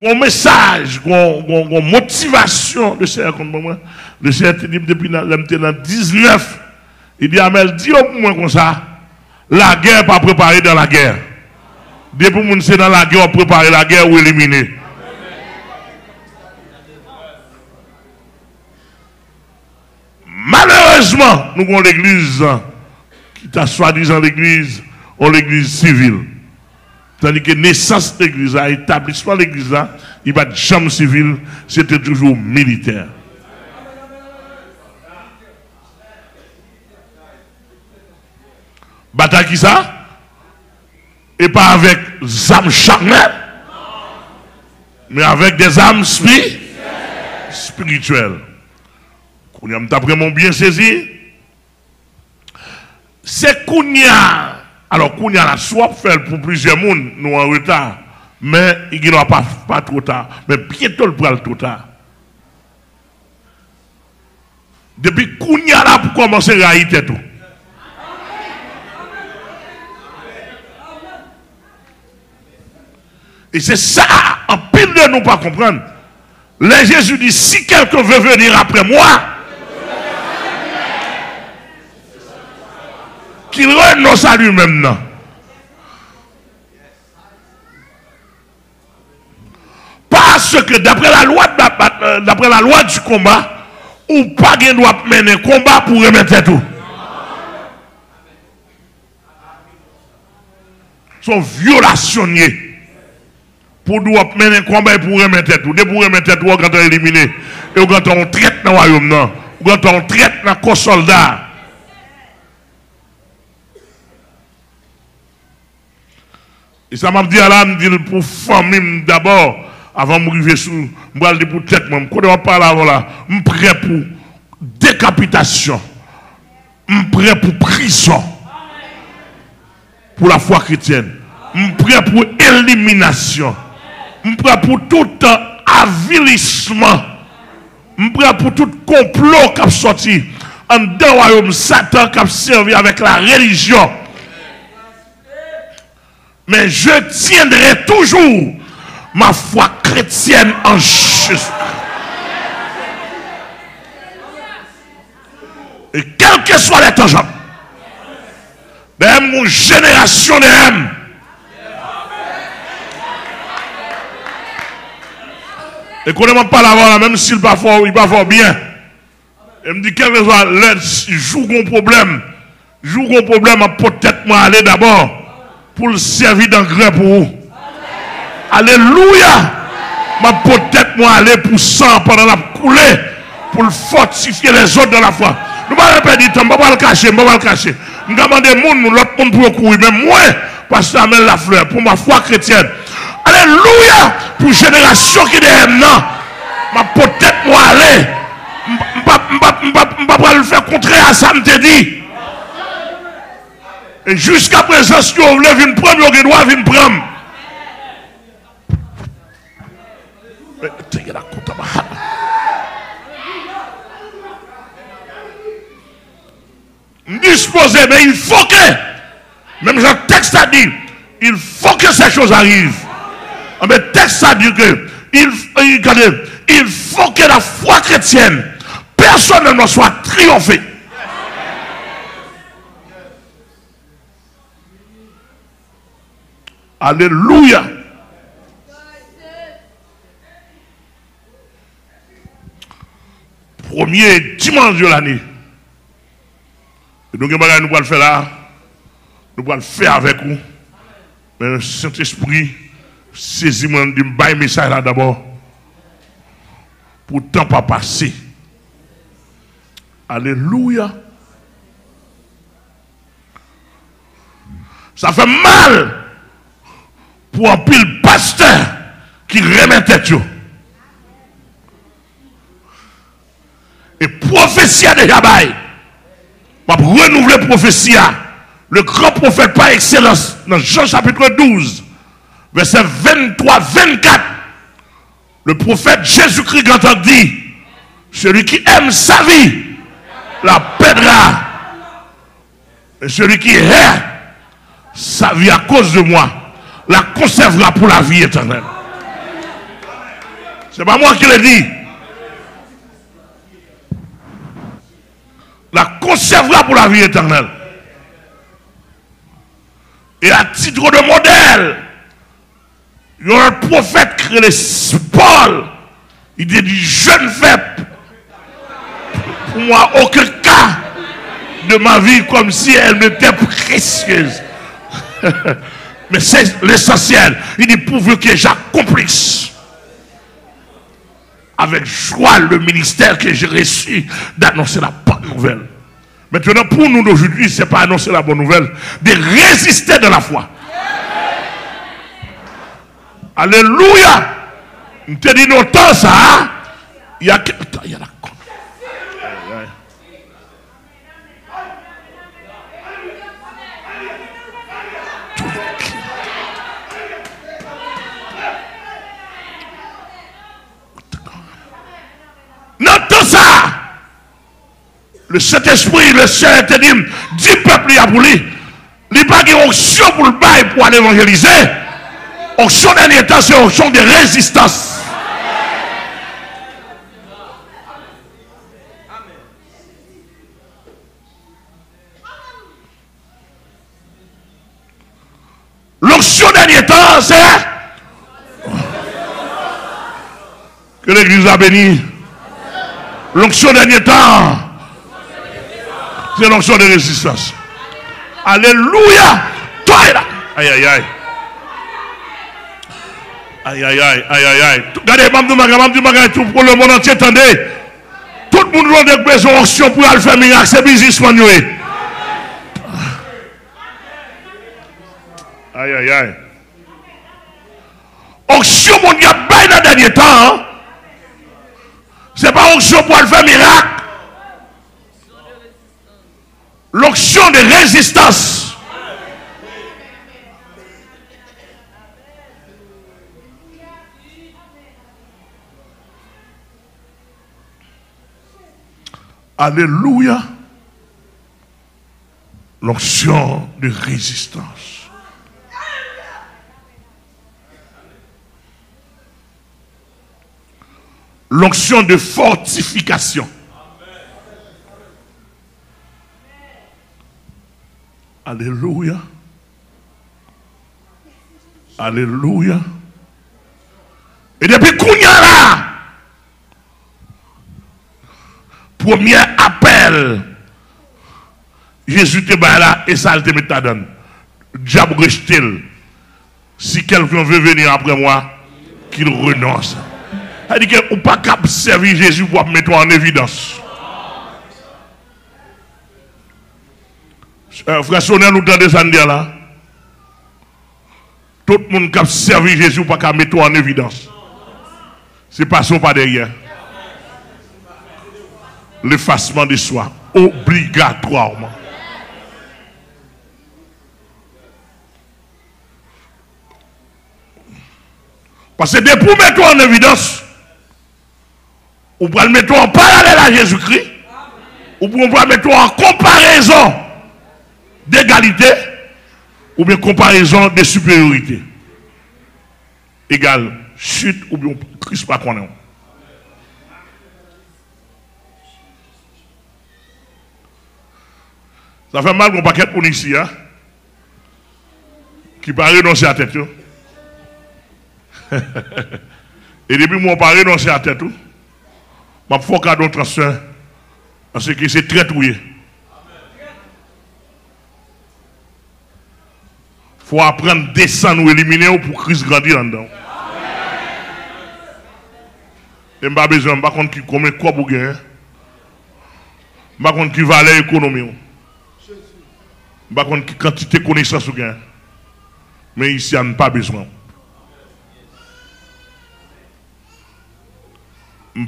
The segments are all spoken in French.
un message, une motivation de Seigneur contre moi. Le Seigneur te dit depuis l'an 19, il dit Amel, dis au moins comme ça, la guerre pas préparée dans la guerre. Depuis que c'est dans la guerre, on prépare la guerre ou éliminer. Malheureusement, nous avons l'église qui t'a soi-disant l'église, on l'église civile. Tandis que naissance de l'église, établissement de l'église, il va de chambre civile, c'était toujours militaire. Bataille qui ça? Et pas avec des âmes charnelles, mais avec des âmes spirituelles. D'après mon bien saisi, c'est Kounia. Alors Kounia la soit fait pour plusieurs mondes, nous en retard, mais il n'y aura pas trop tard, mais bientôt le pral trop tard. Depuis Kounia là pour commencer à haïter tout. Et c'est ça, en pile de nous pas comprendre. Les Jésus dit, si quelqu'un veut venir après moi, qu'il renonce à lui-même. Non. Parce que d'après la loi du combat, ou pas qu'il doit mener un combat pour remettre tout. Son violationnier. Pour doit mener un combat pour remettre tout. Dès pour remettre tout, quand on est éliminé. Et quand on traite dans le royaume, quand on traite dans le soldat. Et ça m'a dit à l'âme, pour famille d'abord, avant de m'arriver sur, je vais dire pour tête, quand on parle avant là, je suis prêt pour décapitation. Je suis prêt pour prison. Pour la foi chrétienne. Je suis prêt pour élimination. Je suis prêt pour tout avilissement. Je suis prêt pour tout complot qui a sorti en dedans du royaume Satan qui a servi avec la religion. Mais je tiendrai toujours ma foi chrétienne en Jésus. Et quel que soit les temps, de mon génération de M. Et qu'on ne m'a pas l'avoir, même s'il va fort, il va fort bien. Il me dit, quel que soit l'aide, joue un problème. Joue un problème, peut-être moi aller d'abord. Pour le servir d'engrais pour vous. Alléluia. Ma peut-être moi aller pour sang pendant la coulée. Pour le fortifier les autres dans la foi. Nous ne pouvons pas dire, on ne va pas le cacher, on ne va pas le cacher. Nous demandons des gens, l'autre monde pour courir. Mais moi, parce que ça amène la fleur pour ma foi chrétienne. Alléluia. Pour génération qui est non. Ma peut-être moi aller. Je ne vais pas le faire contraire à ça, me te dit. Et jusqu'à présent, si vous voulez venir prendre, vous doit venir prendre. Disposé, mais il faut que, même le texte a dit, il faut que ces choses arrivent. Mais le texte a dit que, il faut que la foi chrétienne, personne ne soit triomphé. Alléluia. Premier dimanche de l'année. Et donc, nous allons le faire là. Nous allons le faire avec vous. Mais le Saint-Esprit, saisis-moi de me message là d'abord. Pour le temps pas passer. Alléluia. Ça fait mal. Pour un pile pasteur qui remet tête. Et prophétie de Jabaï. Pour renouveler prophétie. Le grand prophète par excellence, dans Jean chapitre 12, verset 23-24, le prophète Jésus-Christ quand dit, celui qui aime sa vie, la perdra. Et celui qui hait sa vie à cause de moi, la conservera pour la vie éternelle. C'est pas moi qui l'ai dit. La conservera pour la vie éternelle. Et à titre de modèle, il y a un prophète qui est Paul. Il dit je ne fais pour moi aucun cas de ma vie comme si elle m'était précieuse. Mais c'est l'essentiel. Il dit pourvu que j'accomplisse avec joie le ministère que j'ai reçu d'annoncer la bonne nouvelle. Maintenant, pour nous d'aujourd'hui, ce n'est pas annoncer la bonne nouvelle, de résister de la foi. Alléluia. Je te dis longtemps ça. Il y a la con. Dans ça, le Saint-Esprit, le Seigneur te dit, 10 peuples y a pour lui. Il n'y a pas d'onction pour le bail pour aller évangéliser. Onction dernier temps, c'est onction de résistance. L'onction dernier temps, c'est que l'Église a béni. L'onction dernier temps, c'est l'onction de résistance. Alléluia. Toi là. Aïe aïe aïe. Aïe aïe aïe aïe aïe aïe. Regardez, tout pour le monde entier, attendez. Tout le monde a besoin d'onction pour aller faire miracle. C'est businessman. Aïe aïe aïe. Onction mondiale dans le dernier temps. Ce n'est pas onction pour aller faire miracle. L'onction de résistance. Alléluia. L'onction de résistance. L'onction de fortification. Alléluia. Alléluia. Et depuis qu'on y a là, premier appel, Jésus te bat là et ça te met ta donne. Diable rejeté. Si quelqu'un veut venir après moi, qu'il renonce. Elle dit que ou pas capable de servir Jésus pour mettre en évidence. Frère Sonel, nous entendez ça dire là. Tout le monde qui a servi Jésus pour pas mettre en évidence. C'est pas son pas derrière. L'effacement de soi, obligatoirement. Parce que dès pour mettre en évidence, ou pour le mettre en parallèle à Jésus-Christ, ou pour le mettre en comparaison d'égalité, ou bien comparaison de supériorité. Égal, chute, ou bien Christ pas qu'on est. Ça fait mal qu'on paquet de policiers qui ne pas renoncer à la tête. Et depuis moi, je ne pas renoncer à la tête. Je vais faire cadeau transfert parce que c'est très trouillé. Il faut apprendre à descendre ou éliminer pour Christ grandir en dedans. Et je n'ai pas besoin, je ne sais pas combien de quoi vous gagnez. Je ne sais pas qui valait l'économie. Je ne sais pas quelle quantité de connaissances vous gagnez. Mais ici, on n'a pas besoin.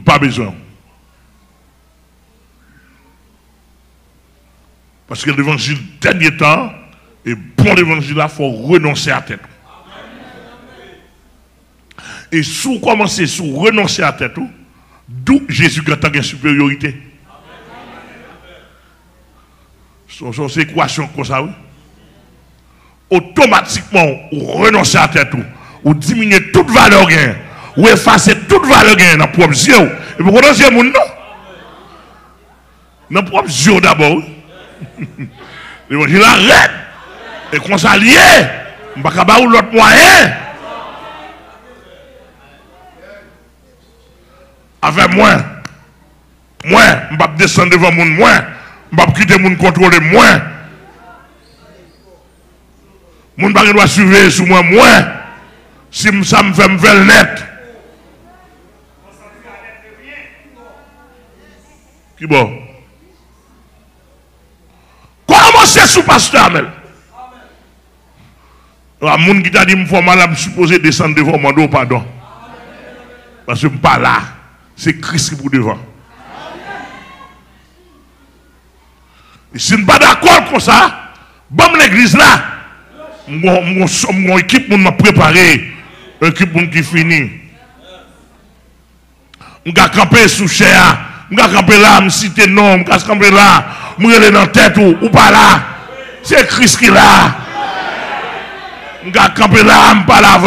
Pas besoin. Parce que l'évangile dernier temps, et bon l'évangile là, il faut renoncer à la tête. Et si vous commencez à renoncer à la tête, d'où Jésus a une supériorité. C'est équation comme ça, oui. Automatiquement, vous renoncez à la tête, vous diminuez toute valeur gain, ou effacer toute valeur gagnée dans propre yeux. Et pour qu'on ait monde non? Dans propre yeux d'abord. L'évangile arrête. Et qu'on s'allie, on va pas l'autre moyen. Avec moi, je ne vais pas descendre devant le monde, je ne vais pas quitter le monde contrôler moi. Le monde ne doit surveiller sur moi, si ça me fait me faire net. Qui bon? Comment c'est sous pasteur Amel? Il y a des gens qui t'a dit que je suis supposé descendre devant moi, pardon. Parce que je ne suis pas là. C'est Christ qui est pour devant. Et si je ne suis pas d'accord comme ça, bon l'église là, mon équipe m'a préparé, une équipe qui finit. Je vais camper sous chair, je vais camper là, je citer non, je vais camper là, je vais aller dans la tête ou pas là. C'est Christ qui est là. Je vais camper là, je ne vais pas la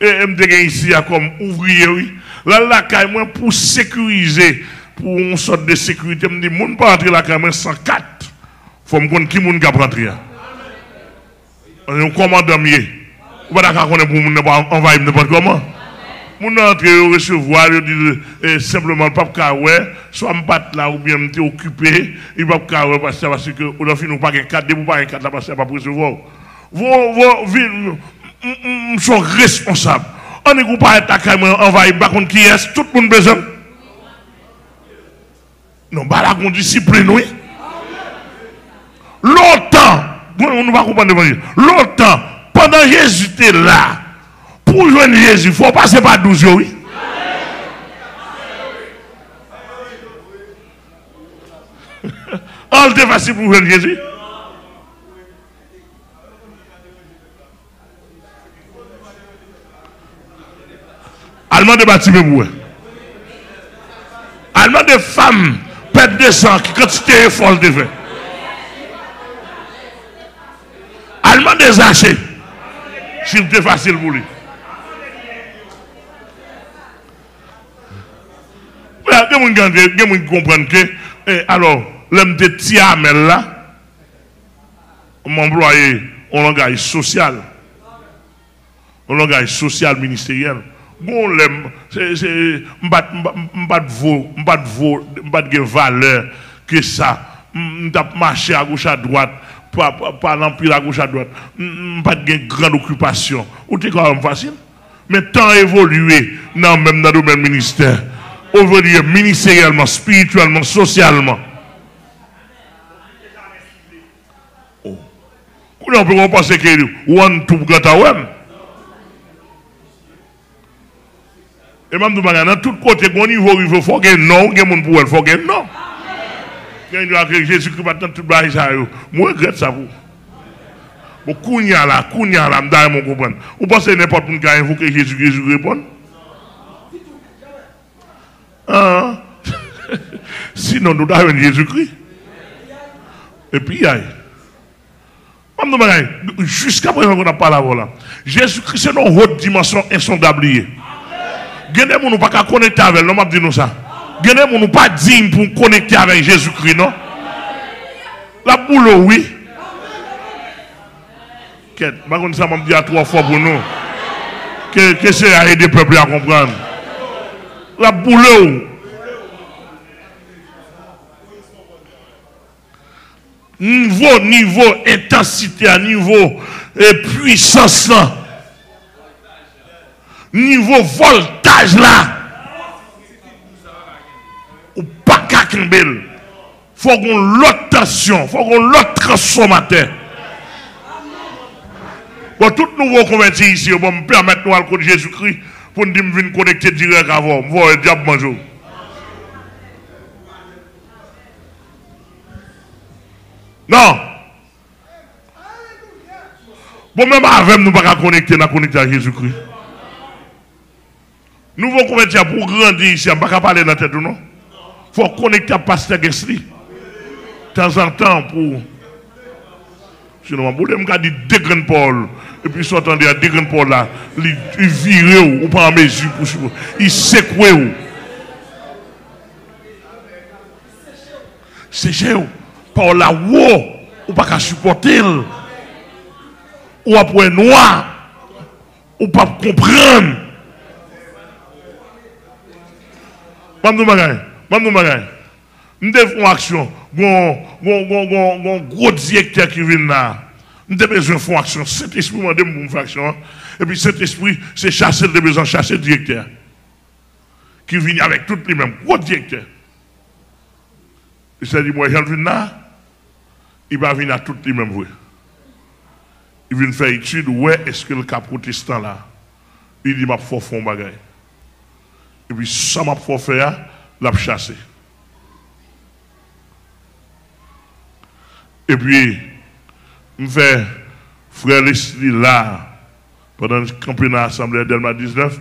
regardez, ici comme ouvrier, oui. Là, moi, pour sécuriser, pour une sorte de sécurité, je me dis, je ne peux pas entrer là, quand même 104. Il faut me connaître qui est qui rentrer. On est un commandant mieux. On ne peut pas connaître pour envahir n'importe comment. Mon entrée au recevoir, je dis simplement pas de soit me battre là ou bien me occupé, il va pas parce que on a fini pas un cadre, pour pas un cadre là parce que pas pour recevoir. Vos sont responsables. On ne peut pas être envahi, par contre qui est tout le monde besoin. Non, bah la discipline, oui. Longtemps, on ne va pas comprendre l'évangile. Longtemps, pendant Jésus était là. Pour joindre Jésus, il faut passer par 12 jours, oui. On était facile pour joindre Jésus. Allemand de bâtiment pour allemand de femmes, pète de sang, qui quantité est folle de fait. Allemand des hachés, c'était facile pour lui. Il y a des gens qui comprennent que, alors, l'homme de Tiamel là, m'employé un langage social, ministériel. Bon, c'est m'bat de valeur que ça, m't'a marché à gauche à droite, pas l'empire à gauche à droite, m'pas de grande occupation. Ou t'es quand même facile. Mais tant évolué, non, même dans le domaine ministère. On veut dire ministériellement, spirituellement, socialement. Oh. On peut penser que one tout grand. Et même dans tout côté, au niveau, il faut que non, il y a des gens pour elle, il faut que non. Il y a des gens qui Jésus-Christ va tout le ça. Moi, je regrette ça. Bon, Kounia là, je comprends. Vous pensez n'importe qui a invoqué Jésus répond? Sinon, nous avons Jésus-Christ. Et puis, il y a. Jusqu'à présent, on n'a pas la voilà. Jésus-Christ, c'est une haute dimension insondable. Gen de moun nou pas connecter avec, non m'a dit nous ça. Gen de moun nou pas digne pour connecter avec Jésus-Christ, non? La boulot, oui. Qu'est-ce que ça m'a dit à 3 fois pour nous? Que c'est à aider le peuple à comprendre. La boulot. Niveau intensité, à niveau puissance là. Niveau voltage là, ou pas qu'à Kimbel, faut qu'on l'autre tension, faut qu'on l'autre transformateur. Pour tout nouveau converti ici, on va me permettre de nous Jésus-Christ pour nous venir connecter direct avant. Vous voyez, diable bonjour. Non. Bon, même avec nous, ne pouvons pas connecter à Jésus-Christ. Nous voulons convertir pour grandir ici, on ne peut pas parler dans la tête, non? Il faut connecter à Pasteur Gessli. De temps en temps, Sinon, je vais dire deux grandes paroles. Et puis, si vous entendez deux grandes paroles là, il vire ou pas en mesure pour il secoue ou. C'est cher. Par la ou pas qu'à supporter. Ou après noir. Ou pas comprendre. Mamdou Magay. Nous devons action. Un gros directeur qui vient là. Nous devons besoin de faire action. Cet esprit m'a demandé de faire action. Et puis cet esprit, c'est chasser le besoin, chasser le directeur. Qui vient avec tout les mêmes. Gros directeur. Il s'est dit, moi, je viens là. Il va venir à tout les mêmes. Il vient faire étude. Ouais, est-ce que le cas protestant là? Il dit, m'a fait fond bagaille. Et puis, ça m'a fait faire, l'a chassé. Et puis, je fais frère Leslie là, pendant le campagne à l'Assemblée Delma 19.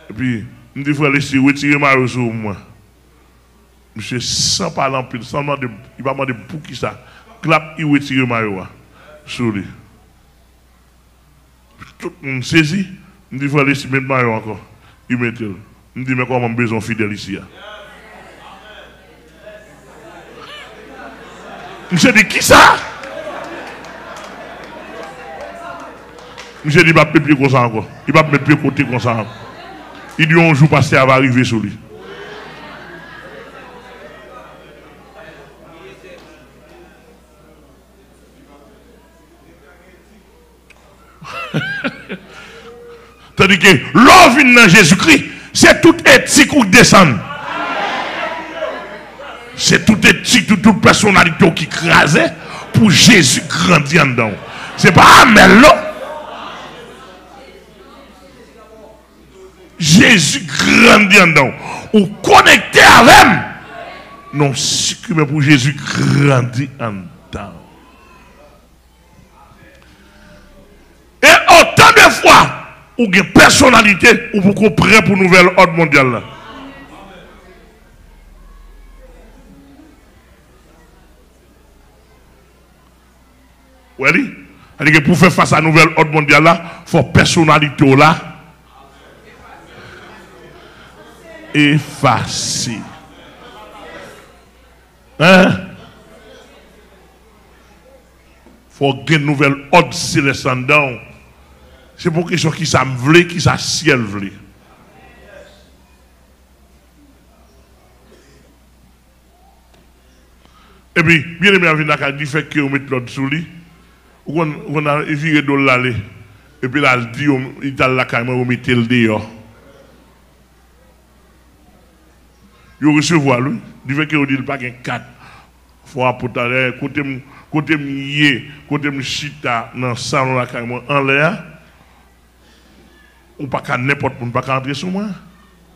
Et puis, je dis frère Leslie, retirez ma sur moi. Monsieur, sans parler en pile, sans demander, il va demander pour qui ça. Clap, il retire ma sur lui. Tout le monde saisit. Je dis frère Leslie, mets ma encore. Il met le. Je dis, mais comment on a besoin fidèle ici? Monsieur dit, qui ça? Monsieur dit, il va mettre pied comme ça encore. Il va mettre pied côté comme ça. Il dit, un jour passé, elle va arriver sur lui. Tandis que l'homme vient dans Jésus-Christ, c'est toute éthique ou descend. C'est toute éthique, toute personnalité qui crasait pour Jésus grandir en dedans. C'est pas Amel, non? Jésus grandit en dedans. Ou connecté avec lui. Non, mais pour Jésus grandit en dedans. Et autant de fois, ou une personnalité, ou beaucoup prêt pour nouvel ordre mondial. Oui, c'est-à-dire que pour faire face à la nouvelle ordre mondial là, il faut personnalité là effacer. Hein? Il faut gagner une nouvelle ordre céleste en dedans. C'est pour quelque chose qui ça me voulait, qui ça ciel voulait. Et puis, bien aimé, il dit fait que vous mettez l'autre sous lui. On a viré de l'aller. Et puis là, il dit, il a la caméra, vous mettez le dehors. Il recevoir lui. Il fait que vous dites pas qu'il y a 4 fois pour tout à l'heure. Côté me chita dans le salon la caméra en l'air. Ou pas qu'à n'importe où, pas qu'à entrer sur moi.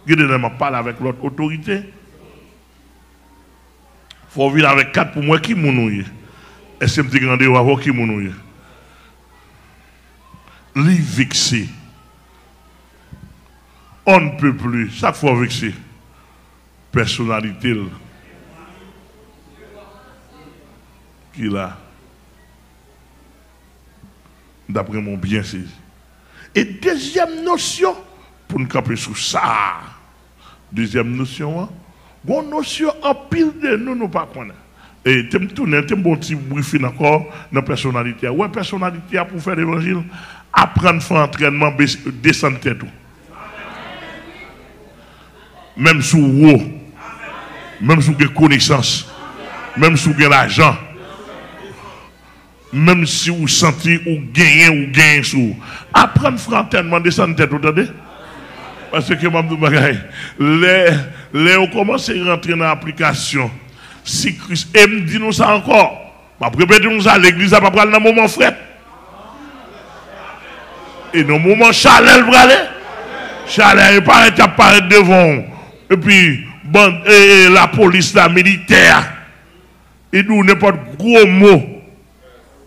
Je ne parle avec l'autre autorité. Il faut venir avec 4 pour moi qui mounouille. Est-ce que je me dis rendez-vous qui mounouille? Li vexé. On ne peut plus. Chaque fois vexé. Personnalité qu'il a. D'après mon bien saisi. Et deuxième notion, pour nous camper sur ça, deuxième notion, bonne notion en pile de nous, nous pas connaître. Et tu me tournes, tu me bon petit briefing encore dans la personnalité. Ouais, personnalité pour faire l'évangile, apprendre à faire entraînement, descendre tête. Même sous haut, même sous des connaissances, même sous de l'argent. Même si vous sentez ou gagnez sous. Apprendre frontalement descendre tête, vous entendez? Parce que Mamdou Bagay, les on commence à rentrer dans l'application. Si Christ me dit nous ça encore, après nous ça l'église va pas prendre dans moment fret. Et dans le moment chaleur va aller. Chaleur apparaît devant. Et puis la police, la militaire. Et nous n'importe gros mot.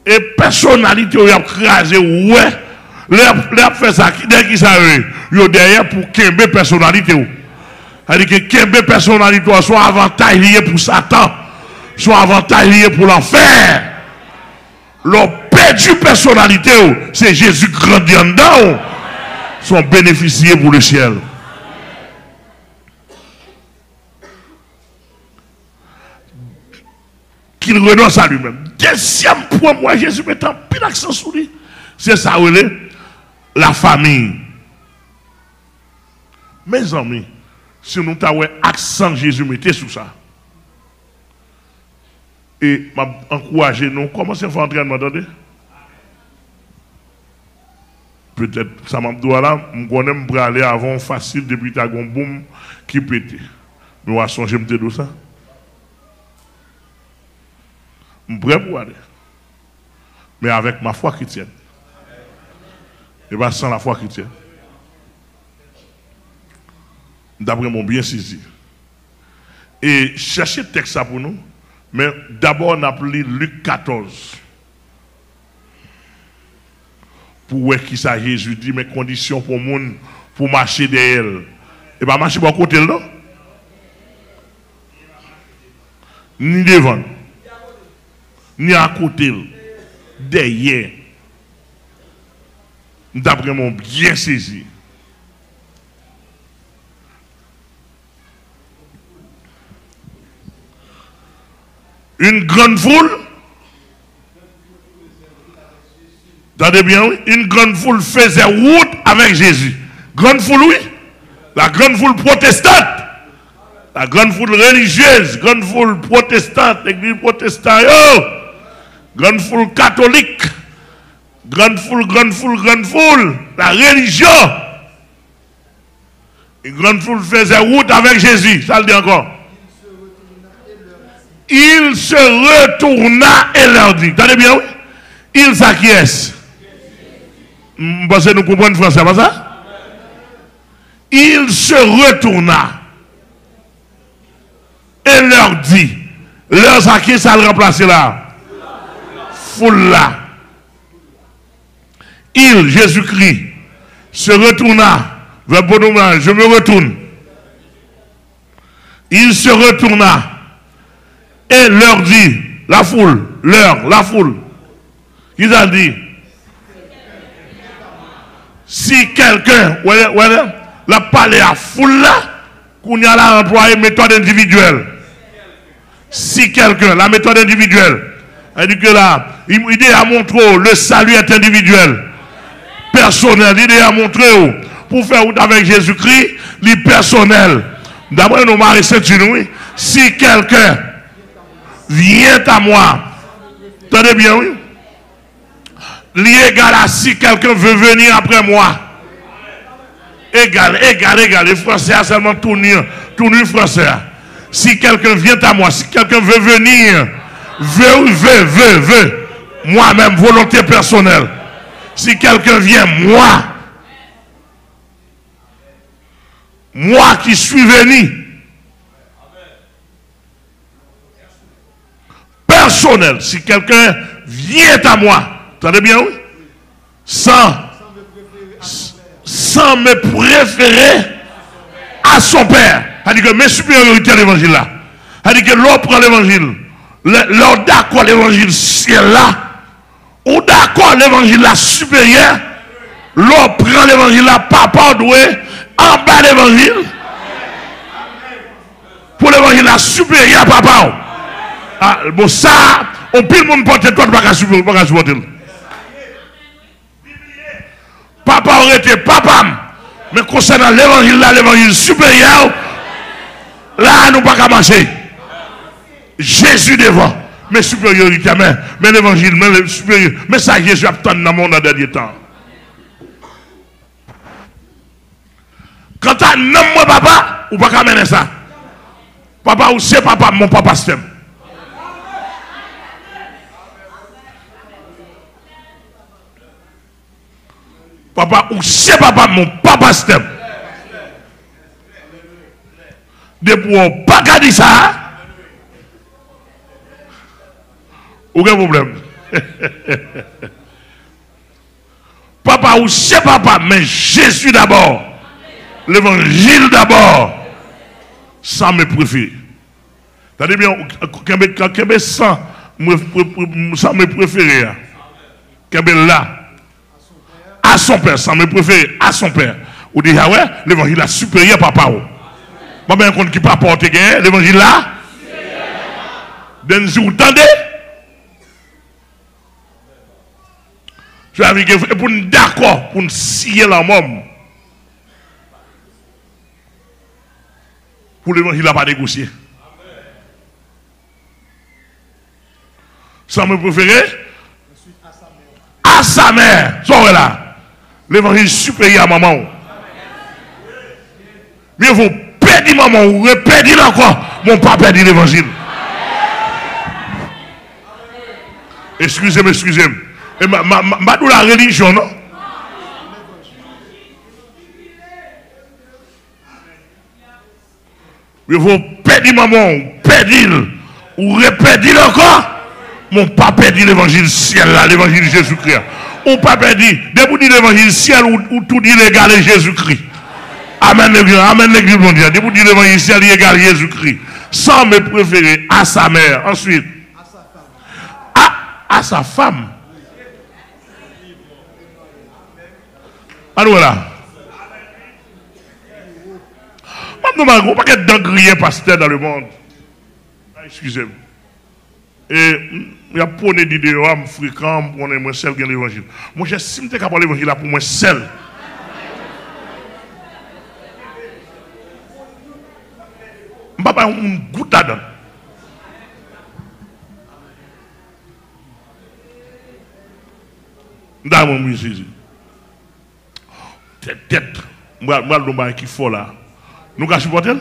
Et personnalité, il a crasé, ouais. Il a fait ça, dès qu'il savait, il est derrière pour qu'un personnalité. C'est-à-dire que qu'un personnalité soit avantage lié pour Satan, soit avantage lié pour l'enfer. Le perdu personnalité, c'est Jésus grandi en dedans, sont bénéficiés pour le ciel. Qu'il renonce à lui-même. Deuxième point, moi, Jésus met un pile accent sur lui. C'est ça, la famille. Mes amis, si nous avons accent Jésus mettez sur ça. Et m'a encouragé nous, commencez à faire entraînement, attendez. Peut-être, ça m'a dit là, je connais me aller avant facile depuis que tu boum qui pétait. Mais on va songer de ça. Je suis prêt pour aller. Mais avec ma foi chrétienne. Et pas sans la foi chrétienne. D'après mon bien saisi. Et cherchez le texte pour nous. Mais d'abord, on a appelé Luc 14. Pour voir qui ça Jésus dit, mes conditions pour monde pour marcher derrière elle. Et pas marcher pour côté, non? Ni devant. Ni à côté, derrière. D'après mon bien saisi. Une grande foule. Attendez bien, oui. Une grande foule faisait route avec Jésus. Grande foule, oui. La grande foule protestante. La grande foule religieuse. Grande foule protestante. L'église protestante. Oh! Grande foule catholique. Grande foule, grande foule, grande foule. La religion. Une grande foule faisait route avec Jésus. Ça le dit encore. Il se retourna et leur dit. Attendez bien, oui? Il s'acquiesce. Vous pensez nous comprendre français, pas ça? Il se retourna et leur dit. Leur s'acquiesce, ça le remplacer là. Foule là. Il, Jésus-Christ, se retourna vers Bonhomme, je me retourne. Il se retourna et leur dit, la foule, la foule. Il a dit, si quelqu'un, la parlé à foule là, qu'on y a là employé méthode individuelle. Si quelqu'un, la méthode individuelle, elle dit que là, il a montré le salut est individuel. Personnel, il a montré pour faire route avec Jésus-Christ, le personnel. D'après nos maris Saint-Unis, si quelqu'un vient à moi, attendez bien, oui. L'égal à si quelqu'un veut venir après moi. Égal. Les Français a seulement tourné Français. Si quelqu'un vient à moi, si quelqu'un veut venir, veut, moi-même, volonté personnelle. Si quelqu'un vient, moi qui suis venu, personnel, si quelqu'un vient à moi, attendez bien, oui? Sans me préférer à son père. C'est-à-dire que mes supériorités à l'évangile là. C'est-à-dire que l'on prend l'évangile, l'on d'accord l'évangile ciel là, ou d'accord l'évangile là supérieur, l'on prend l'évangile là, papa doué, en bas l'évangile, pour l'évangile là supérieur papa. Ah, bon ça, on peut le monde porter toi pas qu'à supporter. Papa aurait été papa, mais concernant l'évangile là, l'évangile supérieur, là nous pas qu'à marcher. Jésus devant, mais supériorité, mais l'évangile, mais le supérieur, mais ça Jésus attend dans le monde en dernier temps. Quand tu as nommé moi papa, ou pas qu'à mener ça. Papa ou c'est papa, mon papa c'est. Papa ou c'est papa, mon papa step. Depuis on pas qu'à dire ça. Aucun problème. Papa ou c'est papa, mais Jésus d'abord. L'évangile d'abord. Ça me préfère. C'est-à-dire bien, quand sans me préférer. Kembel là. À son père, sans me préférer, à son père. Ou dit, ah ouais, l'évangile est supérieur papa. Moi, ben, compte qui pas porter l'évangile là. Vous entendez? Je vais avec vous pour nous d'accord, pour nous scier la mort. Pour l'évangile n'a pas négocié. Sans me préférer, à sa mère. Soyez là. L'évangile supérieur à maman. Mais vous perdez maman, vous perdez encore. Mon papa perdit l'évangile. Excusez-moi, excusez-moi. Et ma la religion, non? Mais vous perdez maman, perdez, ou répétez encore. Mon papa perdit l'évangile ciel là, l'évangile Jésus-Christ. Ou pas perdu, dès que vous dites l'évangile ciel ou tout dit l'égal est Jésus-Christ. Amen l'église mondiale. Dès que vous dites l'évangile ciel égal Jésus-Christ. Sans me préférer à sa mère. Ensuite, à sa femme. Alors là. Maintenant, on ne peut pas être d'engrier pasteur dans le monde. Excusez-moi. Et il y a pour des idées, fréquents, pour moi seul qui est l'évangile. Moi, j'estime que l'évangile là pour moi seul. Je ne peux pas une goutte là-dedans. Dans mon musée. Tête. Moi, je qui faut là. Nous allons supporter?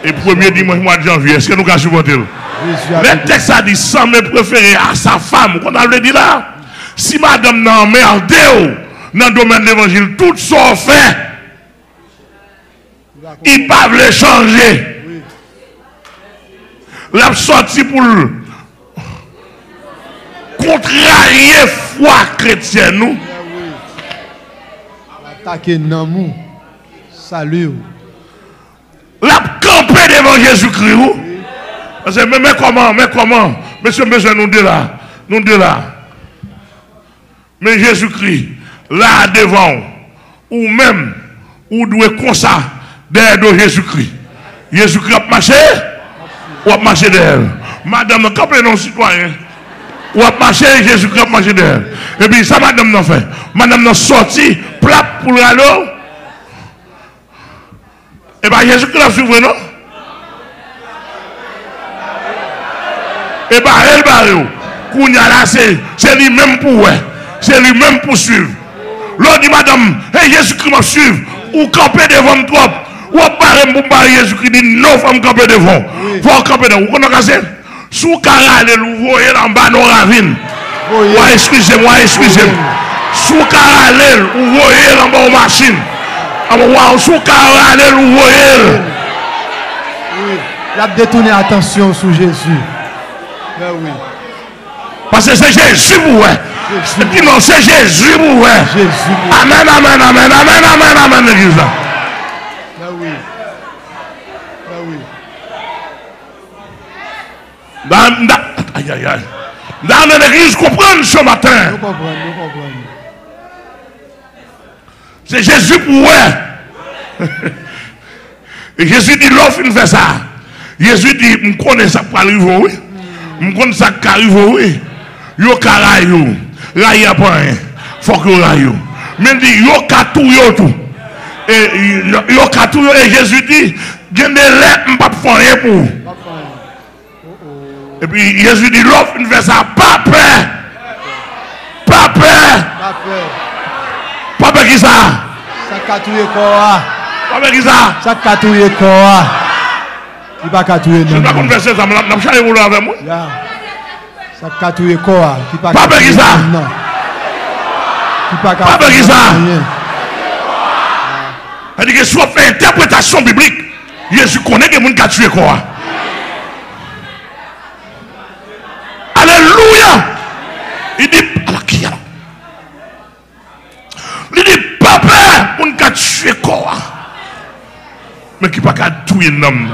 Et premier dimanche mois de janvier, est-ce que nous allons supporter? Le texte a dit sans me préférer à sa femme. Qu'on a le dit là. Si madame n'a merdé dans le domaine de l'évangile, tout son fait, il ne peut pas le changer. La sortie pour contrarier foi chrétienne. Nous. Attaquer Namou. Salut. La campé devant Jésus-Christ. Mais comment? Monsieur, nous deux là. Mais Jésus-Christ, là devant, ou même, ou doit comme ça, derrière Jésus-Christ. Jésus-Christ a marché, ou a marché derrière. Madame, quand non citoyen, ou a marché, Jésus-Christ a marché derrière. Et puis ça, madame n'a fait. Madame n'a sorti, plat pour l'eau. Et bien Jésus-Christ a suivi, non? Et bien, elle va c'est lui-même pour c'est lui-même pour suivre. L'autre dit, madame, hey, Jésus-Christ m'a suivre, ou camper devant trop, ou parler pour parler Jésus-Christ dit, non, faut me camper devant. Faut camper devant. Vous connaissez? Sous carré, vous voyez en bas nos ravines. Excusez-moi. Sous carré, vous voyez en bas aux machines. Sous carré, vous voyez. Il a détourné attention sur Jésus. Oui. Parce que c'est Jésus pour vous. Non, c'est Jésus pour vous. Amen. L'église là. Dans l'église, comprenez ce matin. Nous comprenons. C'est Jésus pour vous. Et Jésus dit, l'offre, il fait ça. Jésus dit, je connais ça pour arriver, oui. Je connais ça pour arriver, oui. Yo karayo, raye après, faut que rayo. Mais dit, yo katou yo tout. Et yo katou yo, et Jésus dit, je ne l'ai pas faire pour. Et puis Jésus dit, l'offre, il fait ça, pas peur. Pas peur qui ça? Ça katouye quoi? Pas peur qui ça? Ça katouye quoi? Il va katouye non. Je ne vais pas converser ça, je vais changer avec moi. Ça katouye quoi? Pas peur qui ça? Pas peur qui ça? C'est-à-dire que soit fait interprétation biblique, Jésus connaît que les gens qui ont tué quoi? Alléluia! Il dit, il dit, papa, on a tué quoi? Mais qui n'a pas tué l'homme.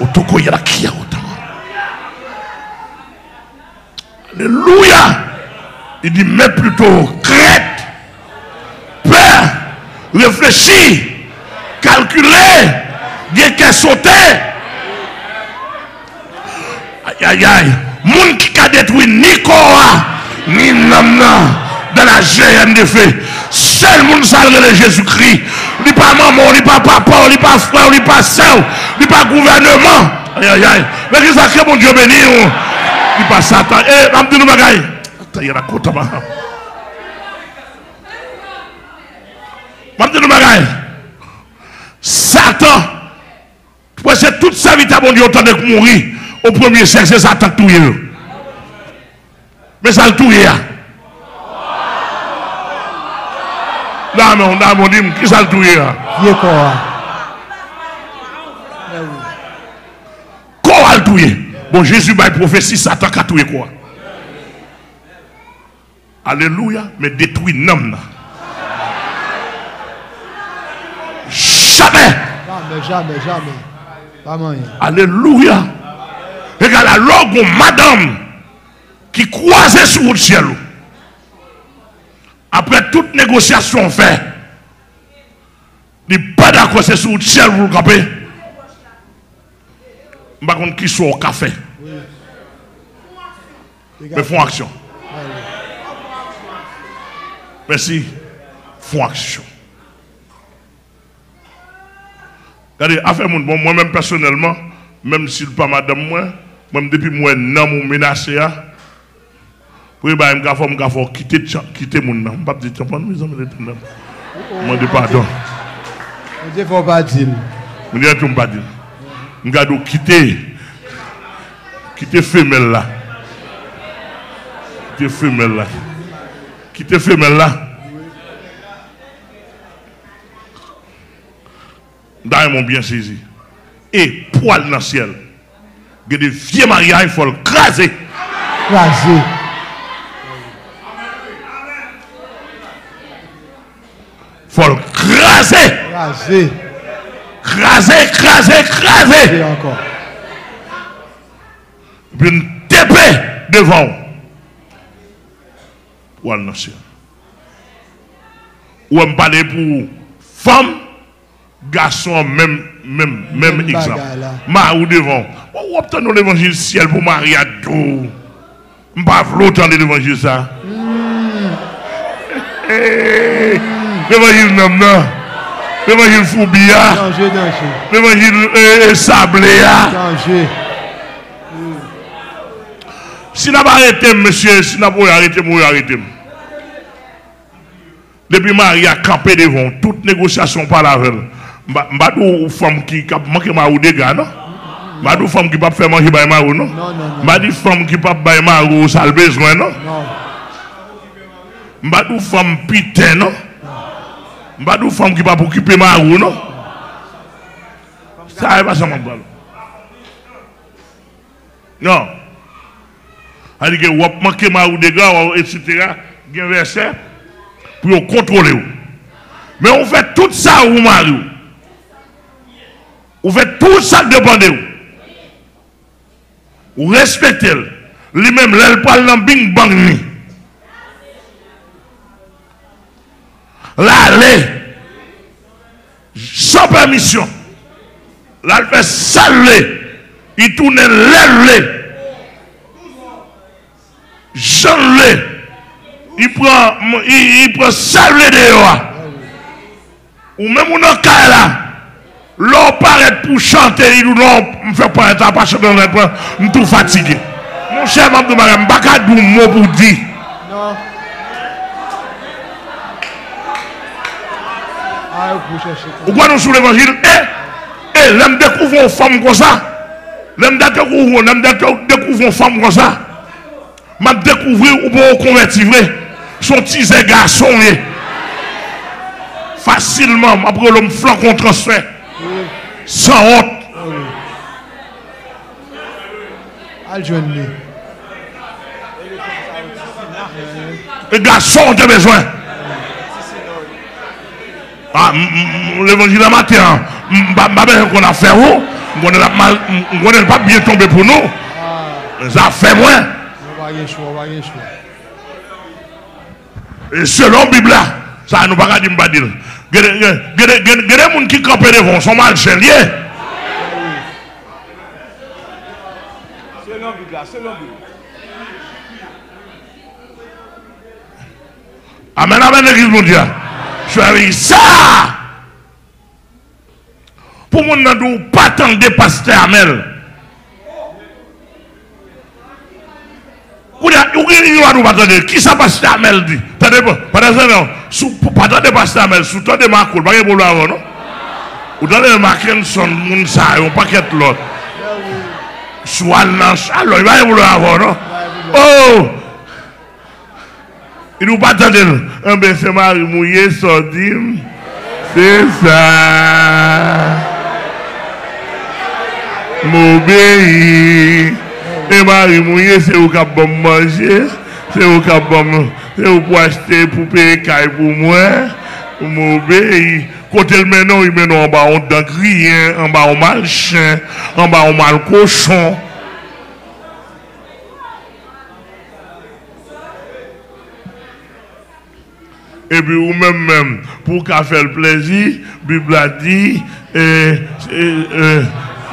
Autant qu'il y a qui a autant. Alléluia! Il dit, mais plutôt crainte, peur, réfléchir, calculer, bien qu'elle sauter. Aïe aïe aïe. Moun qui a détruit ni Korah, ni Namna dans la GN de fait. Seul monde salve de Jésus-Christ. Il n'est pas maman, il n'est pas papa, il n'est pas frère, il n'est pas soeur, il n'est pas gouvernement. Aïe aïe aïe. Mais qui ça que mon Dieu béni? Il n'est pas Satan. Eh, je dis nous bagaille. Il y a la côte là-bas. Je dis nous bagaille. Satan, c'est toute sa vie, mon Dieu, autant de mourir. Au premier siècle, c'est Satan qui touille. Mais ça le touille. Non, mais on a mon dit, qui ça le touille? Quoi le touille? Bon, Jésus va prophétie, Satan qui a touillé quoi? Alléluia, mais détruit l'homme. Jamais. Jamais. Alléluia. Regarde la logo madame qui croisait sur le ciel. Après toute négociation faite, il n'est pas d'accord, c'est sur le ciel pour le camper. Je ne sais pas qui sont au café. Mais font action. Merci. Font action. Regardez, affaire moi-même personnellement, même si pas madame moi, même depuis moi non mon menacé pour me faut quitter mon nom, pas dire tampon mes amis les moi de pardon. Je faut pas dire. On dit tout pas dire. On garde quitter femelle là. Quitter femelle là. Quitter femelle là. Dans mon bien saisi. Et poil dans le ciel. Il y a des vieux mariages, il faut le craser. Craser. Il faut le craser. Craser. Craser, craser, craser. Et encore. Puis une épée devant. Poil dans le ciel. Ou on parle pour femme. Garçon, même exemple. Marou devant. On obtient l'évangile ciel pour Maria tout. Je ne pas autant de l'évangile ça. L'évangile non. L'évangile Foubia. L'évangile Sabléa. Si n'a pas arrêté, monsieur, si n'a pas arrêté, moi arrêté. Depuis Maria campé devant, toute négociation par la veille. Mbadou femme qui a manqué marou des gars, non? Mbadou femme qui pas faire manger par marou, non? Mbadou femme qui pas faire marou, ça le besoin, non? Mbadou femme putain, non? Mbadou femme qui pas pour occuper marou, non? Ça est pas ça, mon bal. Non. C'est-à-dire que vous manquez marou des gars, etc. Il y a un verset pour contrôler. Mais on fait tout ça au marou. Vous faites tout ça dépendez vous. Vous respectez lui-même, elle parle dans bing bang ni. Là, allez, sans permission. Là, elle fait saler. Il tourne l'aile. Jean-le. Il prend saler dehors. Ou même on a cas là. L'on paraît pour chanter, il nous ne fait pas un parce que je suis tout fatigué. Mon cher Mme de Mariam, je ne sais pas mot pour dire. Non. Vous voyez sur l'évangile, l'homme découvre une femme comme ça. L'homme découvre une femme comme ça. Je découvre ou pour convertir son petit garçon. Facilement, après l'homme flanc qu'on transfert. Sans honte. Les garçons ont besoin. L'évangile à matin, qu'on a fait où? On n'est pas bien tombé pour nous. Ça fait moins. Et selon la Bible, ça nous pas dire pas dire. Il y a des gens qui campent devant, sont mal chez liés. Selon la Bible, selon la Bible. Amen, amen, l'église mondiale. Je ça. Pour mon nom, pas tant de pasteur Amel. Qui ça pasteur Amel dit? Pas de pasteur Amel, sous toi de Marco, pas de boulot avant, non? Ou dans les Mackinson, Mounsa, on paquet l'autre. Soit l'ange, alors il va y avoir avant, non? Oh! Il nous pas attendre. Un ben c'est Marie mouillé, sordim. C'est ça. M'obéir. Et Marie mouillé, c'est où qu'à bon manger. C'est où qu'à bon. C'est où pour acheter, pour payer caille pour moi. M'obéir. Côté le maintenant, il mène en bas, on d'un grien, en bas, on mal chien, en bas, on mal cochon. Et puis, ou même, pour qu'à faire le plaisir, la Bible a dit,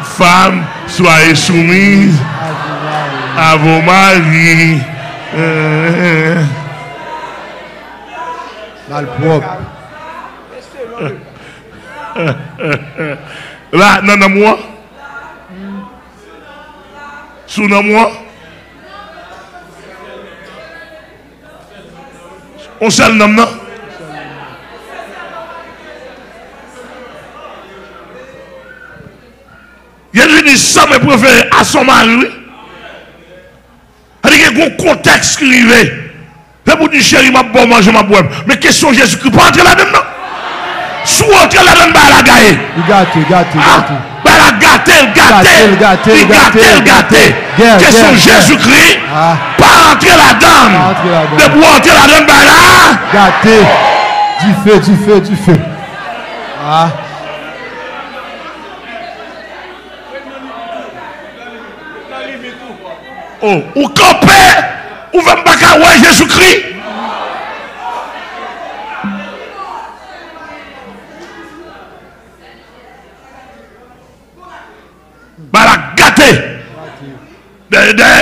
femmes, soyez soumises à vos maris. Malpropre. Là, non, moi. Sous moi. On seul nom, non? Il y a une ça mais préféré à son mari. Il y a un contexte qui arrive. C'est pour dire chérie, ma bonne manger, ma bonne. Mais question Jésus-Christ, pas entrer là-dedans, non? Sous entrer là-dedans, bah la gagne. Gâté. Question Jésus-Christ, pas entrer là-dedans. De pour entrer là-dedans, bah là. Gâté. Du feu. Ah. Oh, ou camper, ou va pas ouais Jésus-Christ. Bah la gâté.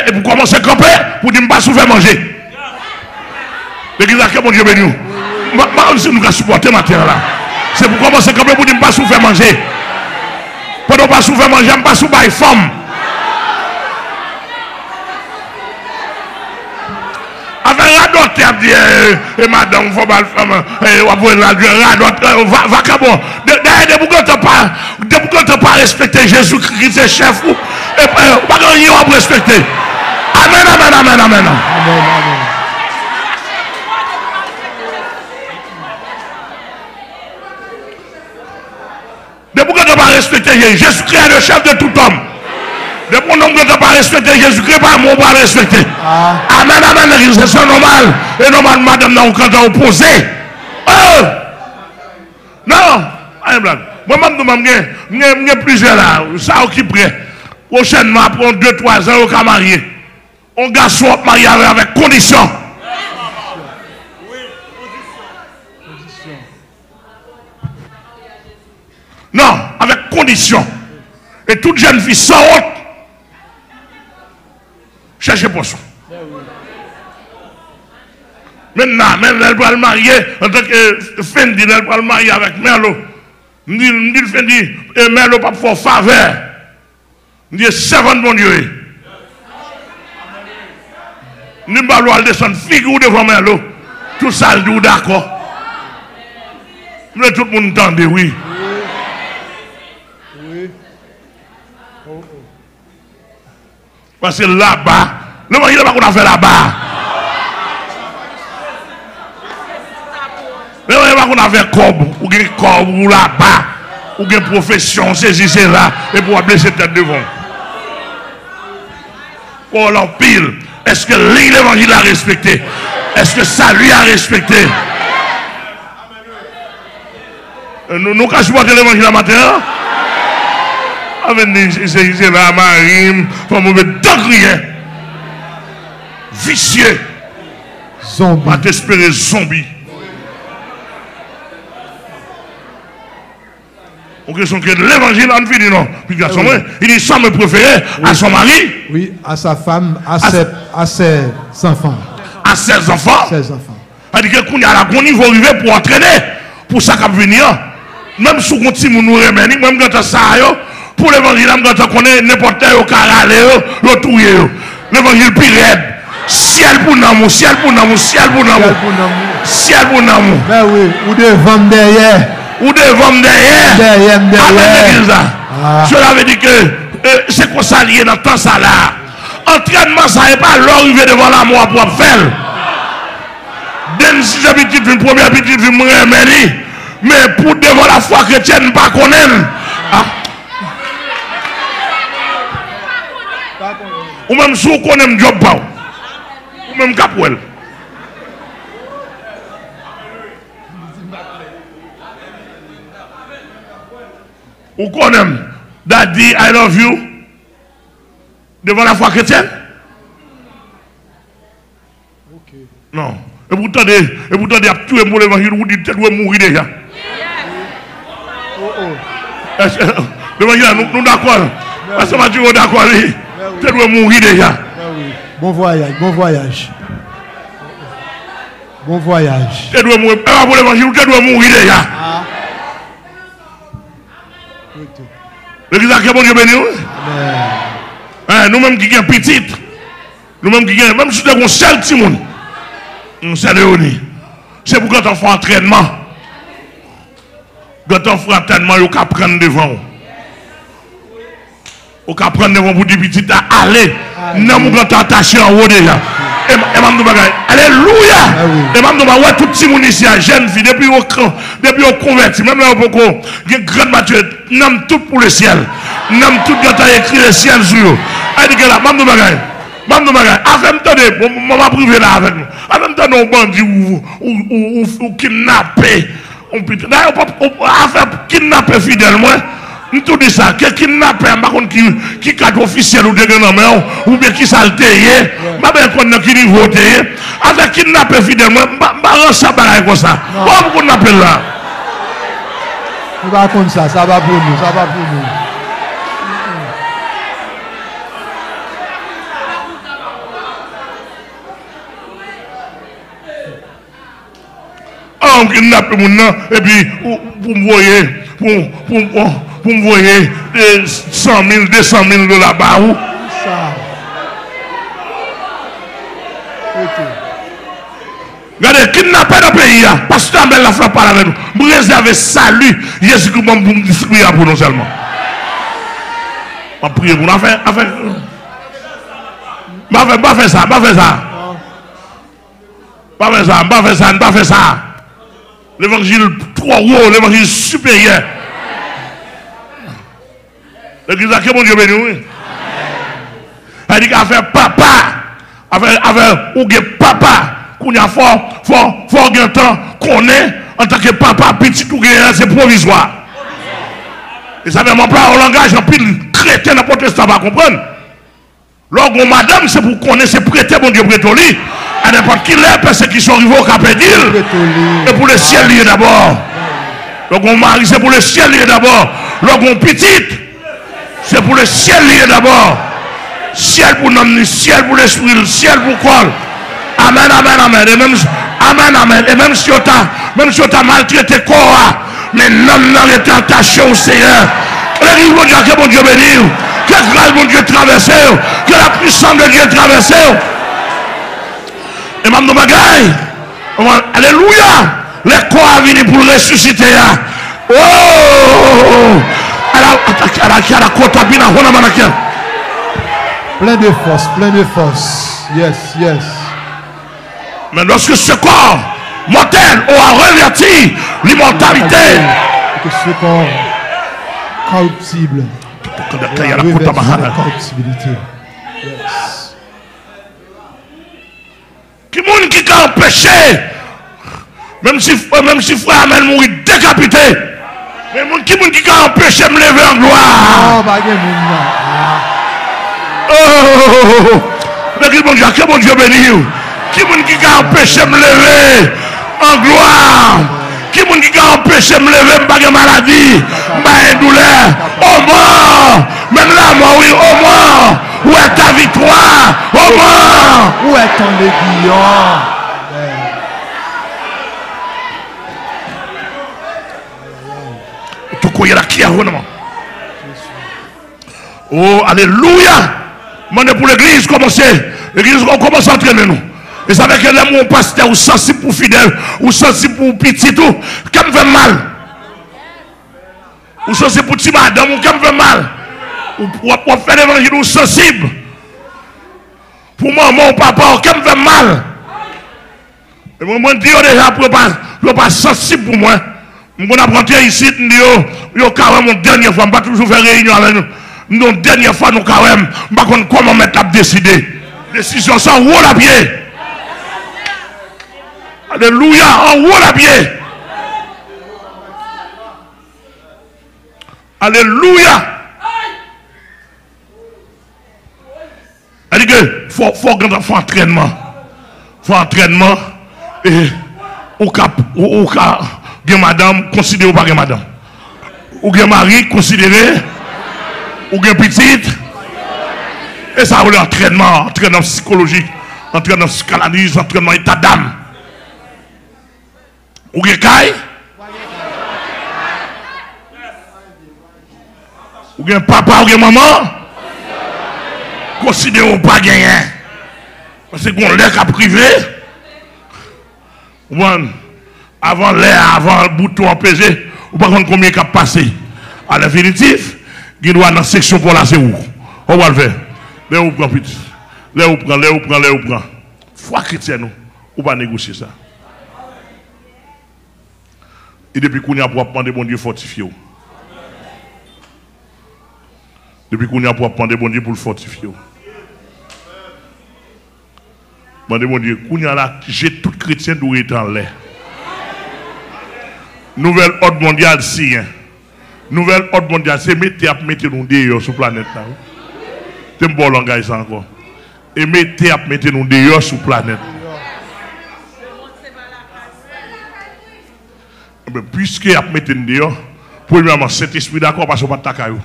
Et pour commencer à camper, pour dire pas souffrir manger. L'église à mon Dieu béni. Si nous avons supporté ma terre là. C'est pour commencer à camper pour dire pas souffrir manger. Pendant pas souffrir manger, je ne pas souffrir femme. Avec radote, il dit, madame, il faut pas le faire, vagabond. Depuis qu'on ne pas respecter Jésus-Christ, c'est chef, et pas qu'on ne respecter. Amen. Depuis qu'on ne pas respecter Jésus-Christ est le chef de tout homme. Depuis qu'on ne pas respecter Jésus-Christ, pas moi pas respecter. Amen, c'est normal. Et normal, madame, quand on a opposé. Non, moi-même, je plusieurs là, ça qui prêt. Prochainement, après 2-3 ans, on va marier. On garçon marié avec condition. Non, avec condition. Et toute jeune fille sans honte, cherchez pour ça. Maintenant, elle va le marier en tant que Fendi, elle va le marier avec Merlot. Je dis Fendi, et Merlot pas pour faveur. Je dis servant de mon Dieu. Je dis pas descendre figure devant Merlot. Tout ça, je dis d'accord. Mais tout le monde entend, oui. Parce que là-bas, le mari n'a pas qu'on a fait là-bas. Le mari n'a pas qu'on a fait corps ou là-bas, ou une profession, c'est là, et pour blesser tête devant. Pour l'empire, est-ce que l'évangile a respecté? Est-ce que ça lui a respecté? Nous avons supporté l'évangile la matin. C'est la marine, pour mauvais degré, vicieux. Zombie. Pas t'espérer zombie. Ok, son que l'évangile en finit non. Puis garçon, il dit ça me préférait à son mari. Oui, à sa femme, à ses enfants. À ses enfants. Ses enfants. C'est-à-dire que qu'on y a la qu'on niveau arriver pour entraîner pour ça qui va venir. Même si on continue nous remettre, même quand ça pour l'évangile, quand on connaît n'importe quel au carré, le touyer. L'évangile plus raide. Ciel pour nous, ciel pour nous, ciel pour nous. Ciel pour nous. Ben oui, ou devant derrière. Ou devant derrière. Derrière. Cela veut dire que c'est qu'on s'allie dans temps ça là. Entraînement, ça n'est pas l'arrivée devant la mort pour faire. Dès si habitude, une première habitude, je me remercie. Mais pour devant la foi chrétienne, pas connaître. Ou même si on connaît un job, ou même capouel. Ou connaît Daddy, I love you devant la foi chrétienne? Okay. Non. Et pourtant, il y a tout pour l'évangile, vous dites que tu dois mourir déjà. L'évangile, nous d'accord. Parce que tu es d'accord, tu dois mourir déjà. Bon voyage, bon voyage. Bon voyage. Tu dois mourir. Pour l'évangile, tu dois mourir déjà. L'église a bon Dieu béni. Nous-mêmes qui sommes petites, nous-mêmes qui sommes, même si tu es un seul petit monde, c'est pour quand on fait entraînement. Quand on fait entraînement, il faut prendre devant. Il faut prendre devant pour dire petit à aller. Non, nous avons attaché en haut déjà. Et alléluia. Et même nous avons tout petit monde ici, jeune fille, depuis au converti, même là, il y a une grande maturité, nous avons tout pour le ciel. Nous avons tout quand écrit le ciel sur eux. Elle dit que là, même nous avons afin de maman privé là avec nous. Afin de nos bandits ou kidnapper. D'ailleurs, afin kidnapper fidèlement. Nous tout dit ça, que kidnapper, par contre, qui cadre officiel ou de ou bien qui s'altérie, ma bien qu'on a qui niveau avec kidnapper fidèlement, je ça comme ça. Pourquoi on appelle là? Ça va comme ça, ça va pour nous, ça va pour nous. On kidnappe mon nom, et puis pour me voyer, pour me voyer 100 000, 200 000 $ par où? Regardez, kidnapper dans le pays, pasteur Abel la frappe avec nous. Vous réservez salut, Jésus-Christ pour nous distribuer pour nous seulement. On prie pour nous. Pas faire ça. Pas faire ça. L'évangile trop haut, l'évangile supérieur. L'église a que mon Dieu béni, oui. Elle dit qu'à faire papa, avec ou papa, qu'on a fort un temps qu'on est en tant que papa, petit ou c'est provisoire. Et ça veut m'employer au langage en pile chrétien, n'importe ça va comprendre. Lorsque madame, c'est pour qu'on ait ses prêter, mon Dieu, prêtoli. À n'importe qui l'est, persécution arrive au Capédile. Et pour le ciel, lié d'abord. Donc on mari, c'est pour le ciel, lié d'abord. Lorsqu'on petite, c'est pour le ciel, lié d'abord. Ciel pour l'homme, ciel pour l'esprit, le ciel pour quoi? Amen, amen, amen. Et même, amen, amen. Et même si on t'a maltraité quoi, mais non, les tentations au Seigneur. L'église, mon Dieu, que mon Dieu bénisse. Que grâce, mon Dieu, traverse. Que la puissance de Dieu traverse. Et même nous bagaille. Alléluia. Les corps viennent pour ressusciter. Oh! Elle a contabina. Plein de force, plein de force. Yes, yes. Mais lorsque ce corps mortel aura reverti l'immortalité. Que ce corps corruptible. La corruptibilité. Yes. Qui monde qui a empêché, même si frère Amel mourit décapité, mais qui monde qui a empêché de me lever en gloire. Oh, bah, oh, mais qui bon Dieu béni. Qui a empêché de me lever en gloire? Qui a empêché de me lever, je n'ai pas maladie, je n'ai pas douleur? Au moins, même la mort, oui, au moins. Où est ta victoire? Au moins. Où est ton aiguillon? Tout quoi, il y a qui a vraiment. Oh, alléluia. Demandez pour l'église, commencez. L'église, on commence à entraîner nous. Et ça veut que l'amour mon pasteur, ou sensible pour fidèle, ou sensible pour petit, tout, quand me fait mal. Ou sensible pour petit madame, ou quand me fait mal. Ou faire l'évangile, ou sensible. Pour maman ou papa, quand me fait mal. Et moi, je dis déjà, pour pas sensible pour moi. Je vais apprendre ici, je dis, quand même, dernière fois, je ne vais pas toujours faire réunion avec nous. Nous, dernière fois, nous, quand même, je ne sais pas comment mettre à décider. Décision sans haut la pied. Alléluia, en haut la pied. Alléluia. Elle dit que faut entraînement. Faut entraînement. Et ou madame, considérez ou pas madame. Ou mari, considérez. Ou petite. Et ça, c'est entraînement psychologique, entraînement psychanalyse, entraînement état d'âme. Ou bien caille. Ou bien papa, ou bien maman. Considérez pas gagner. Parce qu'on l'air qu'à privé. Avant l'air, avant le bouton empêché, ou pas combien qu'à passer. À l'infinitif, il doit dans la section pour la c'est où. On va le faire. Là où prend petit. Là où prend. Foi chrétienne, ou pas négocier ça. Et depuis qu'on y a pour apprendre bon Dieu fortifié. Depuis qu'on y a pour apprendre bon Dieu pour le fortifier. Demandez mon Dieu, qu'on y a là, j'ai tout chrétien d'où est en l'air. Nouvelle ordre mondiale, si. Nouvelle ordre mondiale, c'est mettre nous dehors sur la planète. C'est un bon langage encore. Et mettre nous dehors sur la planète. Puisque vous mettez nous dehors, premièrement, cet esprit d'accord parce qu'on ne pas de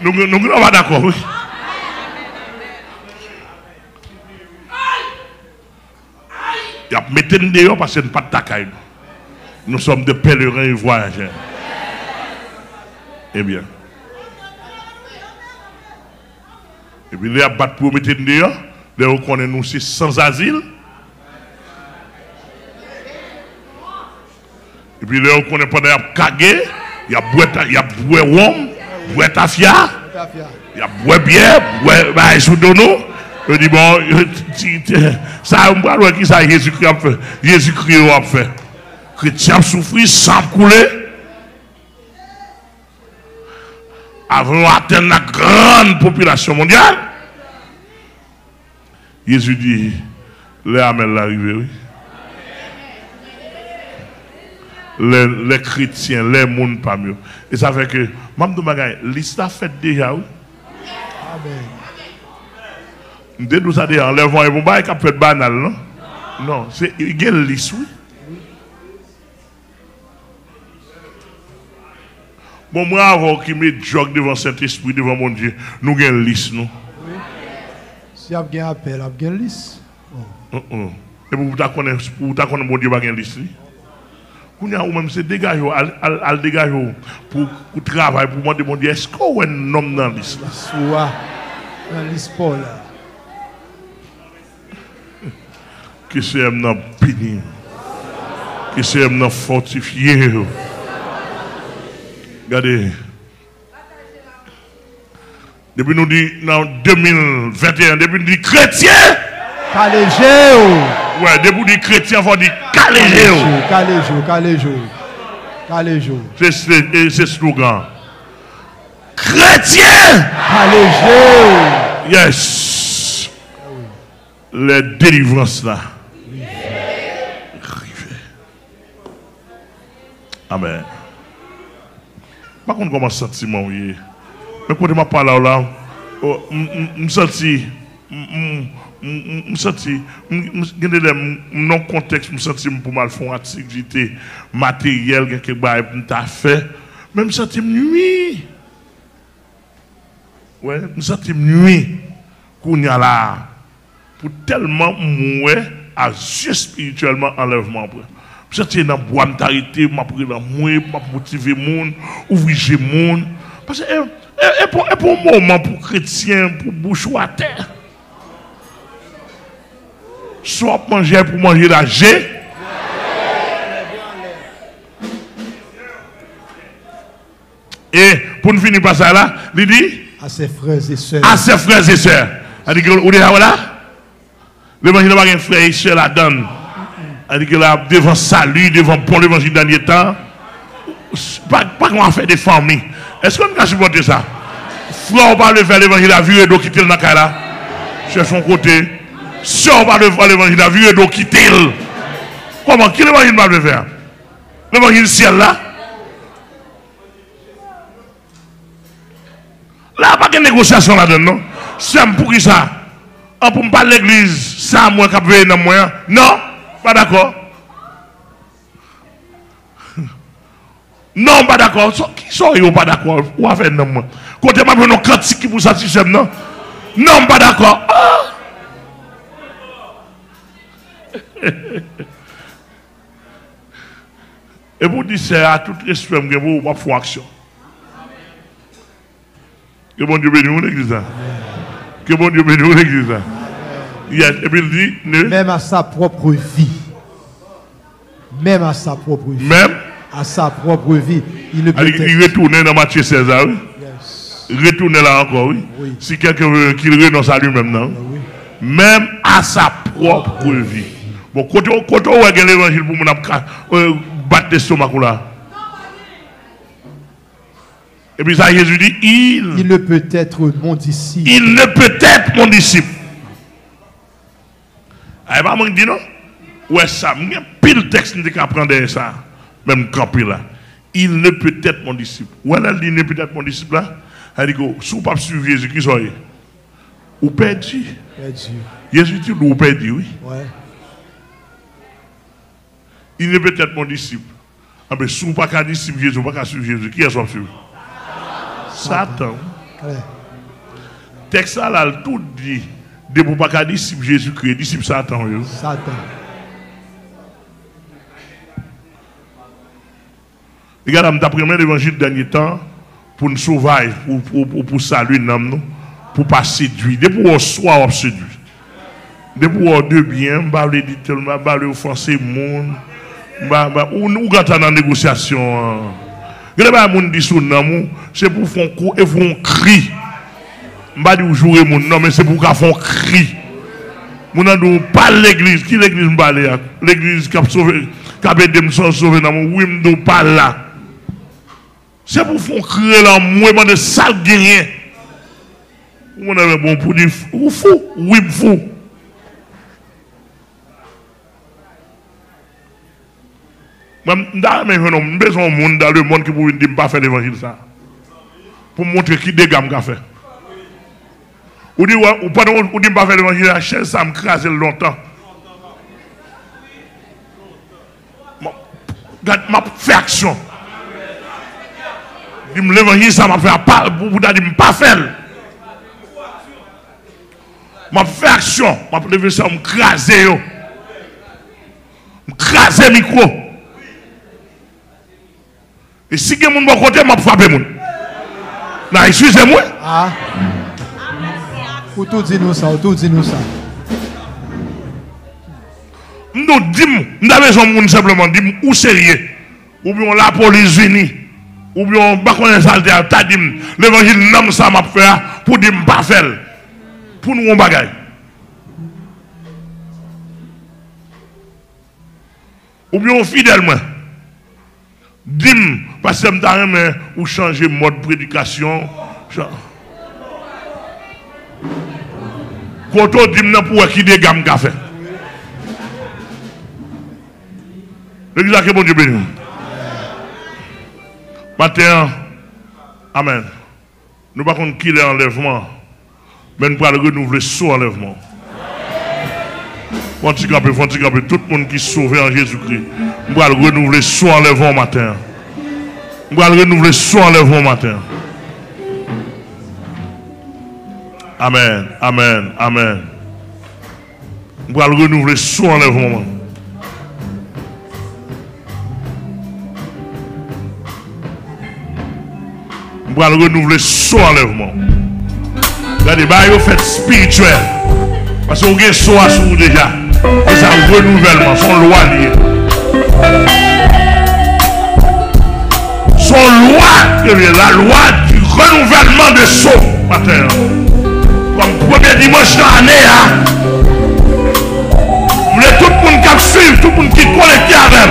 nous ne sommes pas d'accord, oui. Il y a mettez nous dehors parce que nous pas de tacaille. Nous sommes des pèlerins et voyageurs. Eh bien. Et puis, les abattre pour mettre nous dehors, les reconnaissent nous c'est sans asile. Et puis, les reconnaissent pas d'ailleurs cagué, il y a boire rhum, boire tafia, il y a boire bière, boire soudono. Je dis bon, ça, on va qui ça Jésus-Christ a fait. Jésus-Christ a fait. Chrétien souffrir sans couler. Avant d'atteindre la grande population mondiale. Jésus dit, les amènes l'arrivée, oui. Les chrétiens, les mondes pas mieux. Et ça fait que, même de magasin, l'histoire fait déjà, oui. Amen. Dès nous ça dit en levant et bon bail qui fait banal non non c'est il y a liste oui bon moi avant qui met jog devant Saint-Esprit devant mon Dieu nous gagne liste non oui. Si a gagne appel a gagne liste et pour ta connaître mon Dieu pas gagne liste qu'on a ou même c'est dégager al dégager pour travail pour demander mon Dieu est-ce qu'on un homme dans liste là dans liste Paul qui c'est un béni, qui c'est un fortifié. Regardez. Depuis nous dit dans 2021, depuis nous dit chrétien. Calégéo. Ouais, depuis nous dit chrétien, il faut dire Calégéo. C'est ce slogan. Chrétien. Calégéo. Yes. Les délivrances là. Amen. Par contre, comment sentiment, oui. Mais quand je parle là, me senti non contexte me senti pour mal faire activité matérielle que bah t'a fait même senti nuit ouais me senti nuit qu'on y a là pour tellement mourir à juste spirituellement enlèvement je senti dans boîte d'arrêter m'a pris dans mourir m'a motiver monde ouvrir monde parce que et pour un moment pour chrétien pour bouche à terre soit manger pour manger la G. Et pour nous finir par ça là, il dit à ses frères et sœurs. À ses frères et sœurs. Il dit que vous dites voilà. L'évangile n'a pas un frère et sœur la donne. Il dit que là, devant salut, devant bon l'évangile dernier temps, pas comment faire des familles. Est-ce qu'on peut supporter ça? Frère, on va le faire l'évangile, la vie et d'eau quitter le nakala là. Sur son côté. Si on va le voir l'évangile, la vie et d'eau quitter le. Comment? Qui l'évangile va le faire? L'évangile ciel là? Là, pas de négociation là-dedans, non? C'est pour qui ça? On peut pas l'église, ça, moi, qui a dans moi. Non? Pas d'accord. Non, pas d'accord. Qui sont ils pas d'accord? Ou à faire non, moi? Côté ma non critique qui vous satisfait, non? Non, pas d'accord. Et vous dites c'est à tout respect que vous pas faire action. Que bon Dieu bénisse l'église. Que bon Dieu bénisse l'église. Et puis il dit même à sa propre vie. Même à sa propre vie. Même à sa propre vie. Il ne peut il retourne dans Matthieu 16, oui. Yes. Retourne là encore, oui. Oui. Si quelqu'un veut qu'il renonce à lui-même, non? Oui. Même à sa propre vie. Bon, quand on regarde l'évangile pour nous battre l'estomac là. Et puis ça, Jésus dit, il ne peut être mon disciple. Il ne peut être mon disciple. Ah, pas moi dit non? Ouais, ça, il y a pile texte qui apprendre ça. Même camper là. Il ne peut être mon disciple. Ou elle dit, il ne peut être mon disciple là. Elle dit que si vous ne pas suivre Jésus, qui soyez? Ou perdu. Jésus dit, ou perdu, oui. Ouais. Il ne peut être mon disciple. Ah, mais si vous ne pas qu'un disciple Jésus, vous ne pas suivre Jésus, qui est-ce qu'on suit? Satan. Ouais. Texte là, tout dit. De pour pas qu'un disciple Jésus-Christ, disciple Satan. Satan. Regarde, je t'apprends l'évangile dernier temps pour nous sauver, pour saluer nous, pour pas séduire. De pour soi, on séduit. De pour de bien, on va le dire, on va le offenser, monde. Ou quand on est en négociation, c'est pour faire un coup et faire un cri. Je ne vais pas dire jouer mon nom, mais c'est pour faire un cri. Je ne pas l'église. Qui l'église me parle? L'église qui a sauvé, qui a aidé me sauver dans mon oui, je ne pas là. C'est pour faire crier là, moi, de sale guerrier. On a bon pour dire, ou fou, oui, fou. Je n'ai besoin de monde dans le monde qui ne peut pas faire l'évangile ça. Pour montrer qui dégâme qu'a fait. Ou dit, ou pas de pas faire l'évangile, la chaise, ça me crase longtemps. Je fais action. L'évangile, ça m'a fait pas, pour dire, pas faire. Je fais action. Je lever ça, je crase. Je crase le micro. Et si quelqu'un m'a côté, je frappe. Non, excusez-moi. Ah. Ou tout dis-nous ça, ou tout dis-nous ça. Nous disons, nous avons besoin de monde simplement, dis où sérieux. Ou bien la police unie. Ou bien on ne va pas salter. T'as dit, l'évangile nomme ça m'a fait pour dire pas faire. Pour nous, on bagaille. Ou bien fidèlement. Dis-moi, parce que je me ou changer mode de prédication. Quand on dit pour qui des gammes qu'a fait. L'église que bon Dieu béni. Matin, amen. Nous ne pouvons pas qu'il est enlèvement Mais nous allons renouveler son enlèvement. Faut tout le monde qui est sauvé en Jésus-Christ. Nous allons renouveler son enlèvement matin. Nous allons renouveler son enlèvement matin. Amen, amen, amen. Nous allons renouveler son enlèvement. Nous allons renouveler son enlèvement. Regardez, vous faites spirituel. Parce que vous avez son sur vous déjà. Et ça renouvellement, son loi liée. Son loi, la loi du renouvellement de son matin. Comme premier dimanche de l'année, vous voulez tout le monde qui suit, tout le monde qui est connecté avec.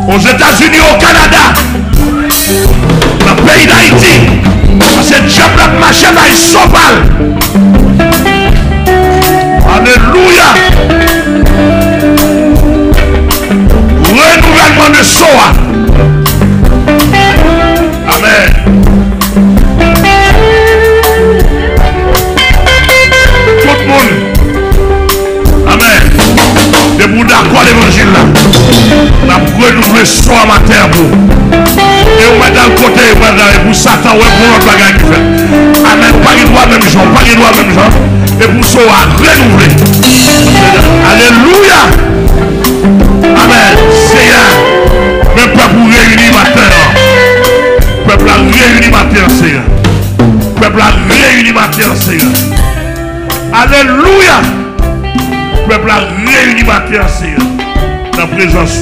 Aux États-Unis, au Canada, dans le pays d'Haïti, parce que Dieu a marché dans les sopales. Alléluia. Renouvellement de soi. Amen. Tout le monde. Amen. De vous d'accord l'évangile là. On a renouvelé soi matin pour. Et on met dans le côté, pour Satan, ou pour l'autre bagage qui fait. Amen. Pas qu'il doit même genre, pas qu'il doit même genre. Et pour ça, on a renouvelé. Alléluia. Amen. Seigneur. Même pas pour réunir matin. Peuple a réuni matin, Seigneur. Peuple a réuni matin, Seigneur. Alléluia. Peuple a réuni matin, Seigneur. Dans la présence.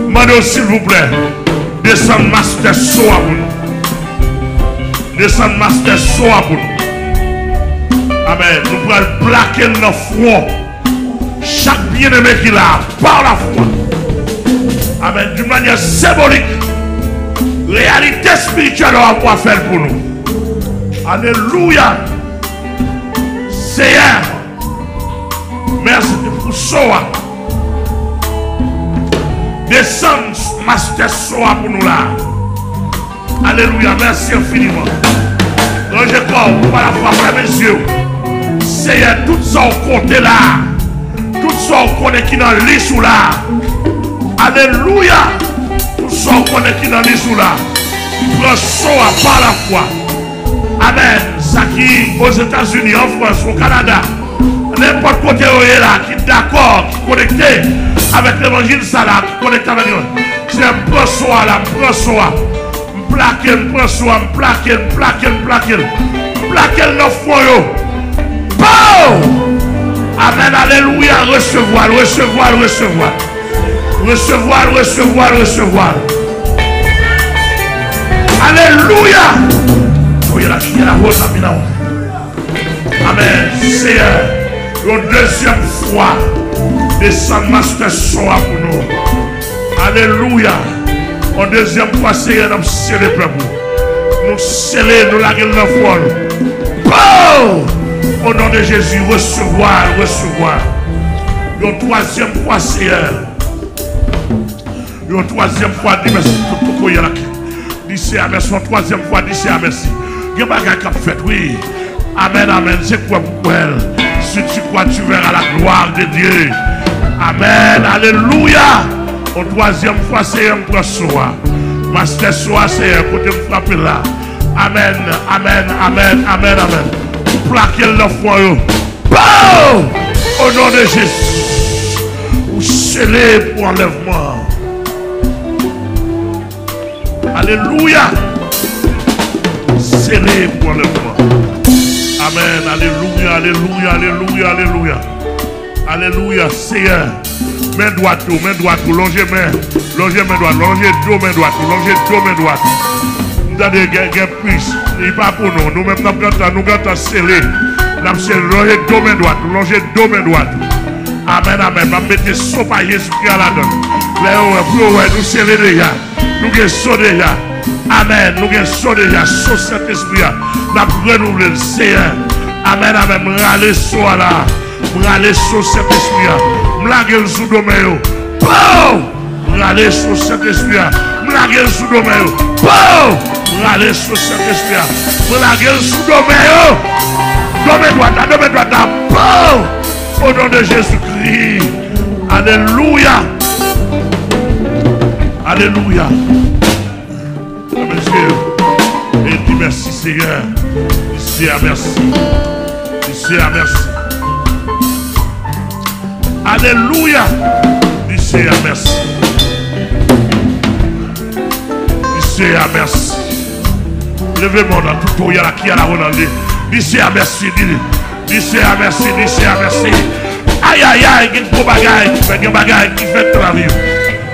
Demandez s'il vous plaît. Descendre master soa pour nous. Descendre master soa pour nous. Amen. Nous pourrons plaquer notre front. Chaque bien-aimé qu'il a par la foi. Amen. D'une manière symbolique. Réalité spirituelle on va pouvoir faire pour nous. Alléluia. Seigneur. Merci pour Soa. Descends, Master Soa pour nous là. Alléluia. Merci infiniment. Donc je crois par la foi, frère, mes yeux. Seigneur, tout ça on compte là. Tout ça on connaît qui dans l'issue là. Alléluia. Tout ça on connaît qui dans l'issue là. Prends Soa par la foi. Amen. Ça qui aux États-Unis, en France, au Canada, n'importe côté où il est là, qui est d'accord, qui est connecté avec l'évangile, ça là, qui est connecté avec nous. C'est un prends Soa là, prends Soa. Plaquer, prends Soa, plaquer, nos foyers. Bon! Amen, alléluia, recevoir. Alléluia. Amen. Seigneur, une deuxième fois, descend Master Soa pour nous. Alléluia. Une deuxième fois, Seigneur, nous sceller le peuple. Nous sceller, nous la gueule de foi. Bon! Au nom de Jésus, recevoir. Une troisième fois, Seigneur. Une troisième fois, dis merci pour tout le monde. Dis merci. Une troisième fois, dis merci. Il y a des choses qui fait, oui. Amen. C'est quoi pour elle? Si tu crois, tu verras la gloire de Dieu. Amen. Alléluia. Une troisième fois, Seigneur, prends Soa. Master Soa, Seigneur, pour te frapper là. Amen. Plaquer le foyer. Bon! Au nom de Jésus. Vous scellez pour enlèvement. Alléluia. Scellé pour enlèvement. Amen. Alléluia. Seigneur. Main droite, longez main droite, longez dos, main droite. Nous avons des puces. Il n'est pas pour nous. Nous-mêmes, nous avons scellé. Nous avons scellé, longez dos, main droite. Amen. Nous mettons son par Jésus-Christ à la donne. Nous scellons déjà. Nous sommes déjà. Amen. Nous sommes déjà. Sous cet esprit. Nous avons renouvelé le Seigneur. Amen. Râler sur là. Râler sur cet esprit. M'laguer sous domaine. Bon! Râler sur cet esprit. M'laguer sous domaine. Bon! Allez sur Saint-Esprit. Pour la gueule sous domaine. Domaine droite. Bon. Au nom de Jésus-Christ. Alléluia. Alléluia. Monsieur. Et dis merci Seigneur. Dis Seigneur merci. Dis Seigneur merci. Alléluia. Dis Seigneur merci. Dis Seigneur merci. Levez-moi dans tout le monde qui a la Ronaldé. Dis Seigneur merci. Dis Seigneur merci. Dis Seigneur merci. Aïe aïe aïe. Il y a un bagage qui fait la vie.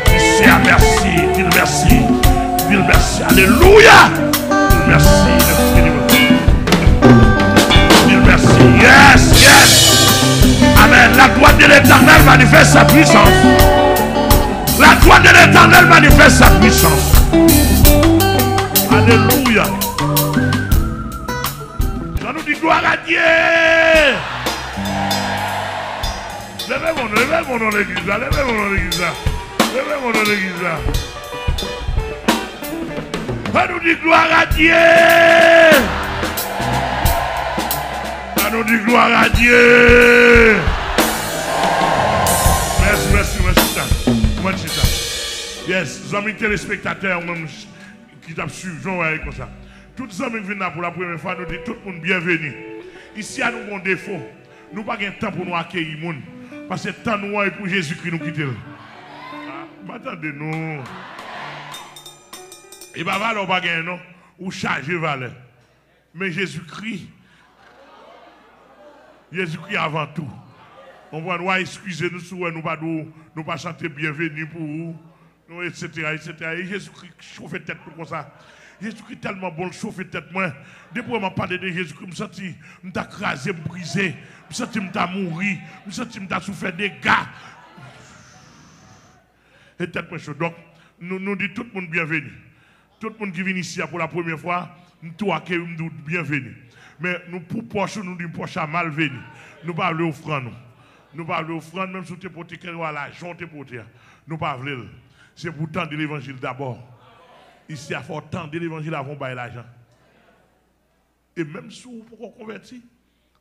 Dis Seigneur merci. Dis merci. Dis merci. Alléluia. Dis merci. Dis merci. Yes, yes. Amen. La droite de l'Éternel manifeste sa puissance. La droite de l'Éternel manifeste sa puissance. Alléluia. Ça nous dit gloire à Dieu. Levez mon nom l'église. Levez mon nom l'église. Levez mon nom l'église. Ça nous dit gloire à Dieu. Ça nous dit gloire à Dieu. Merci. Yes, amis téléspectateurs, même qui t'ont suivi, comme ça. Tous les amis qui viennent pour la première fois, nous disent tout le monde bienvenue. Ici, à nous avons un défaut. Nous n'avons pas de temps pour nous accueillir. Parce que le temps nous est pour Jésus-Christ nous quitter. Attendez-nous. Et bien, valeur, on va gagner, non? Ou charger valeur. Mais Jésus-Christ avant tout. On va nous excuser nous si nous ne pas chanter bienvenue pour vous, etc. Et Jésus-Christ chauffe tête pour comme ça. Jésus-Christ tellement bon, chauffe tête moi. Depuis que je parle de Jésus-Christ, je me sens écrasé, brisé, je me sens mourir, je me sens souffert des gars. Et tête moi chaud. Donc, nous disons tout le monde bienvenue. Tout le monde qui vient ici pour la première fois, nous accueillons bienvenue. Mais nous, pour poche, nous disons poche à malvenu. Nous parlons offrande. Nous parlons offrande, même si tu es porté à l'argent, tu es porté. Nous parlons. C'est pour tendre l'évangile d'abord. Ici, il faut tendre l'évangile avant de l'argent. Et même si vous pouvez convertir,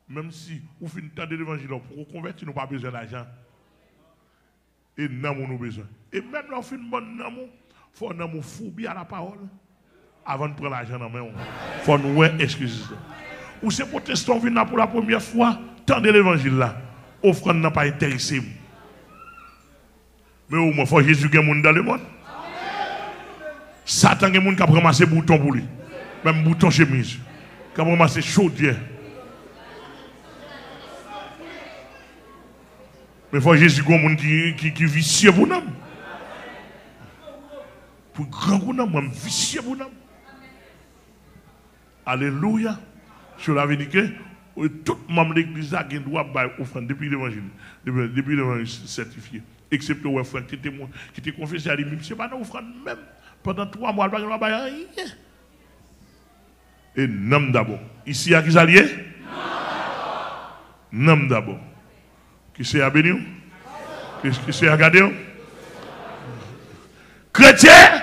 même si vous finissez de tendre l'évangile pour vous convertir, nous n'avons pas besoin d'argent. Et nous avons besoin. Et même là, on fait une bonne amour, il faut un amour fou bien à la parole. Avant de prendre l'argent dans la main, il faut nous excuser. Ou ces protestants viennent là pour la première fois, tendez l'évangile là. Offrande n'a pas intéressé. Mais au moins, il faut Jésus qui est dans le monde. Satan qui a ramassé bouton pour lui. Même bouton chemise. Qui a ramassé chaudière. Mais il faut Jésus qui vicieux pour nous. Pour grand pour nous, même vicieux pour nous. Alléluia. Je l'avais dit que tout membre de l'église a un droit à offrande depuis l'évangile certifié. Excepté les frères qui t'ont confessé à lui, ce n'est pas une offrande même. Pendant 3 mois, il n'y a pas rien. Et nom d'abord. Ici, à qui s'allier? Nom d'abord. Qui c'est à bénir? Qui c'est à garder? Chrétien?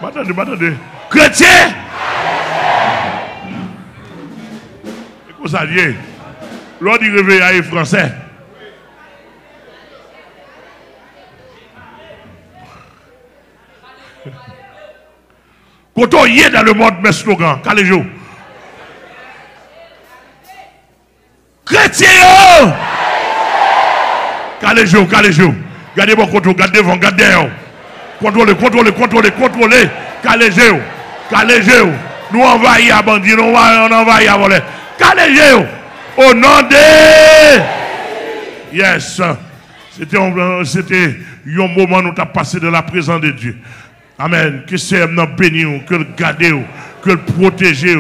Attendez. Chrétien? Vous alliez. L'on dit réveil à français. Quand on y est dans le monde, mes slogans, calez-vous. Chrétien! Calez-vous. Gardez mon contrôle, gardez devant, gardez derrière. Contrôlez. Calez-vous. Nous envahissons à bandit, on envahit à voler. Calez-vous. Au nom de... Yes. C'était un moment où nous avons passé de la présence de Dieu. Amen. Que c'est nous bénir, que le garder, que le protéger,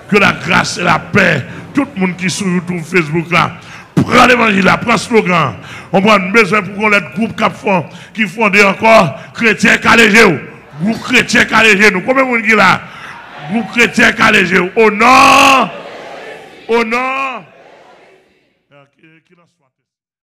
que la grâce et la paix. Tout le monde qui est sur YouTube, Facebook là, prends l'évangile là, prends le slogan. On prend besoin pour qu'on ait des groupes qui font encore chrétiens calégés. Groupe chrétien calégé. Nous, combien de monde qui là? Groupe chrétien calégé. Au nom.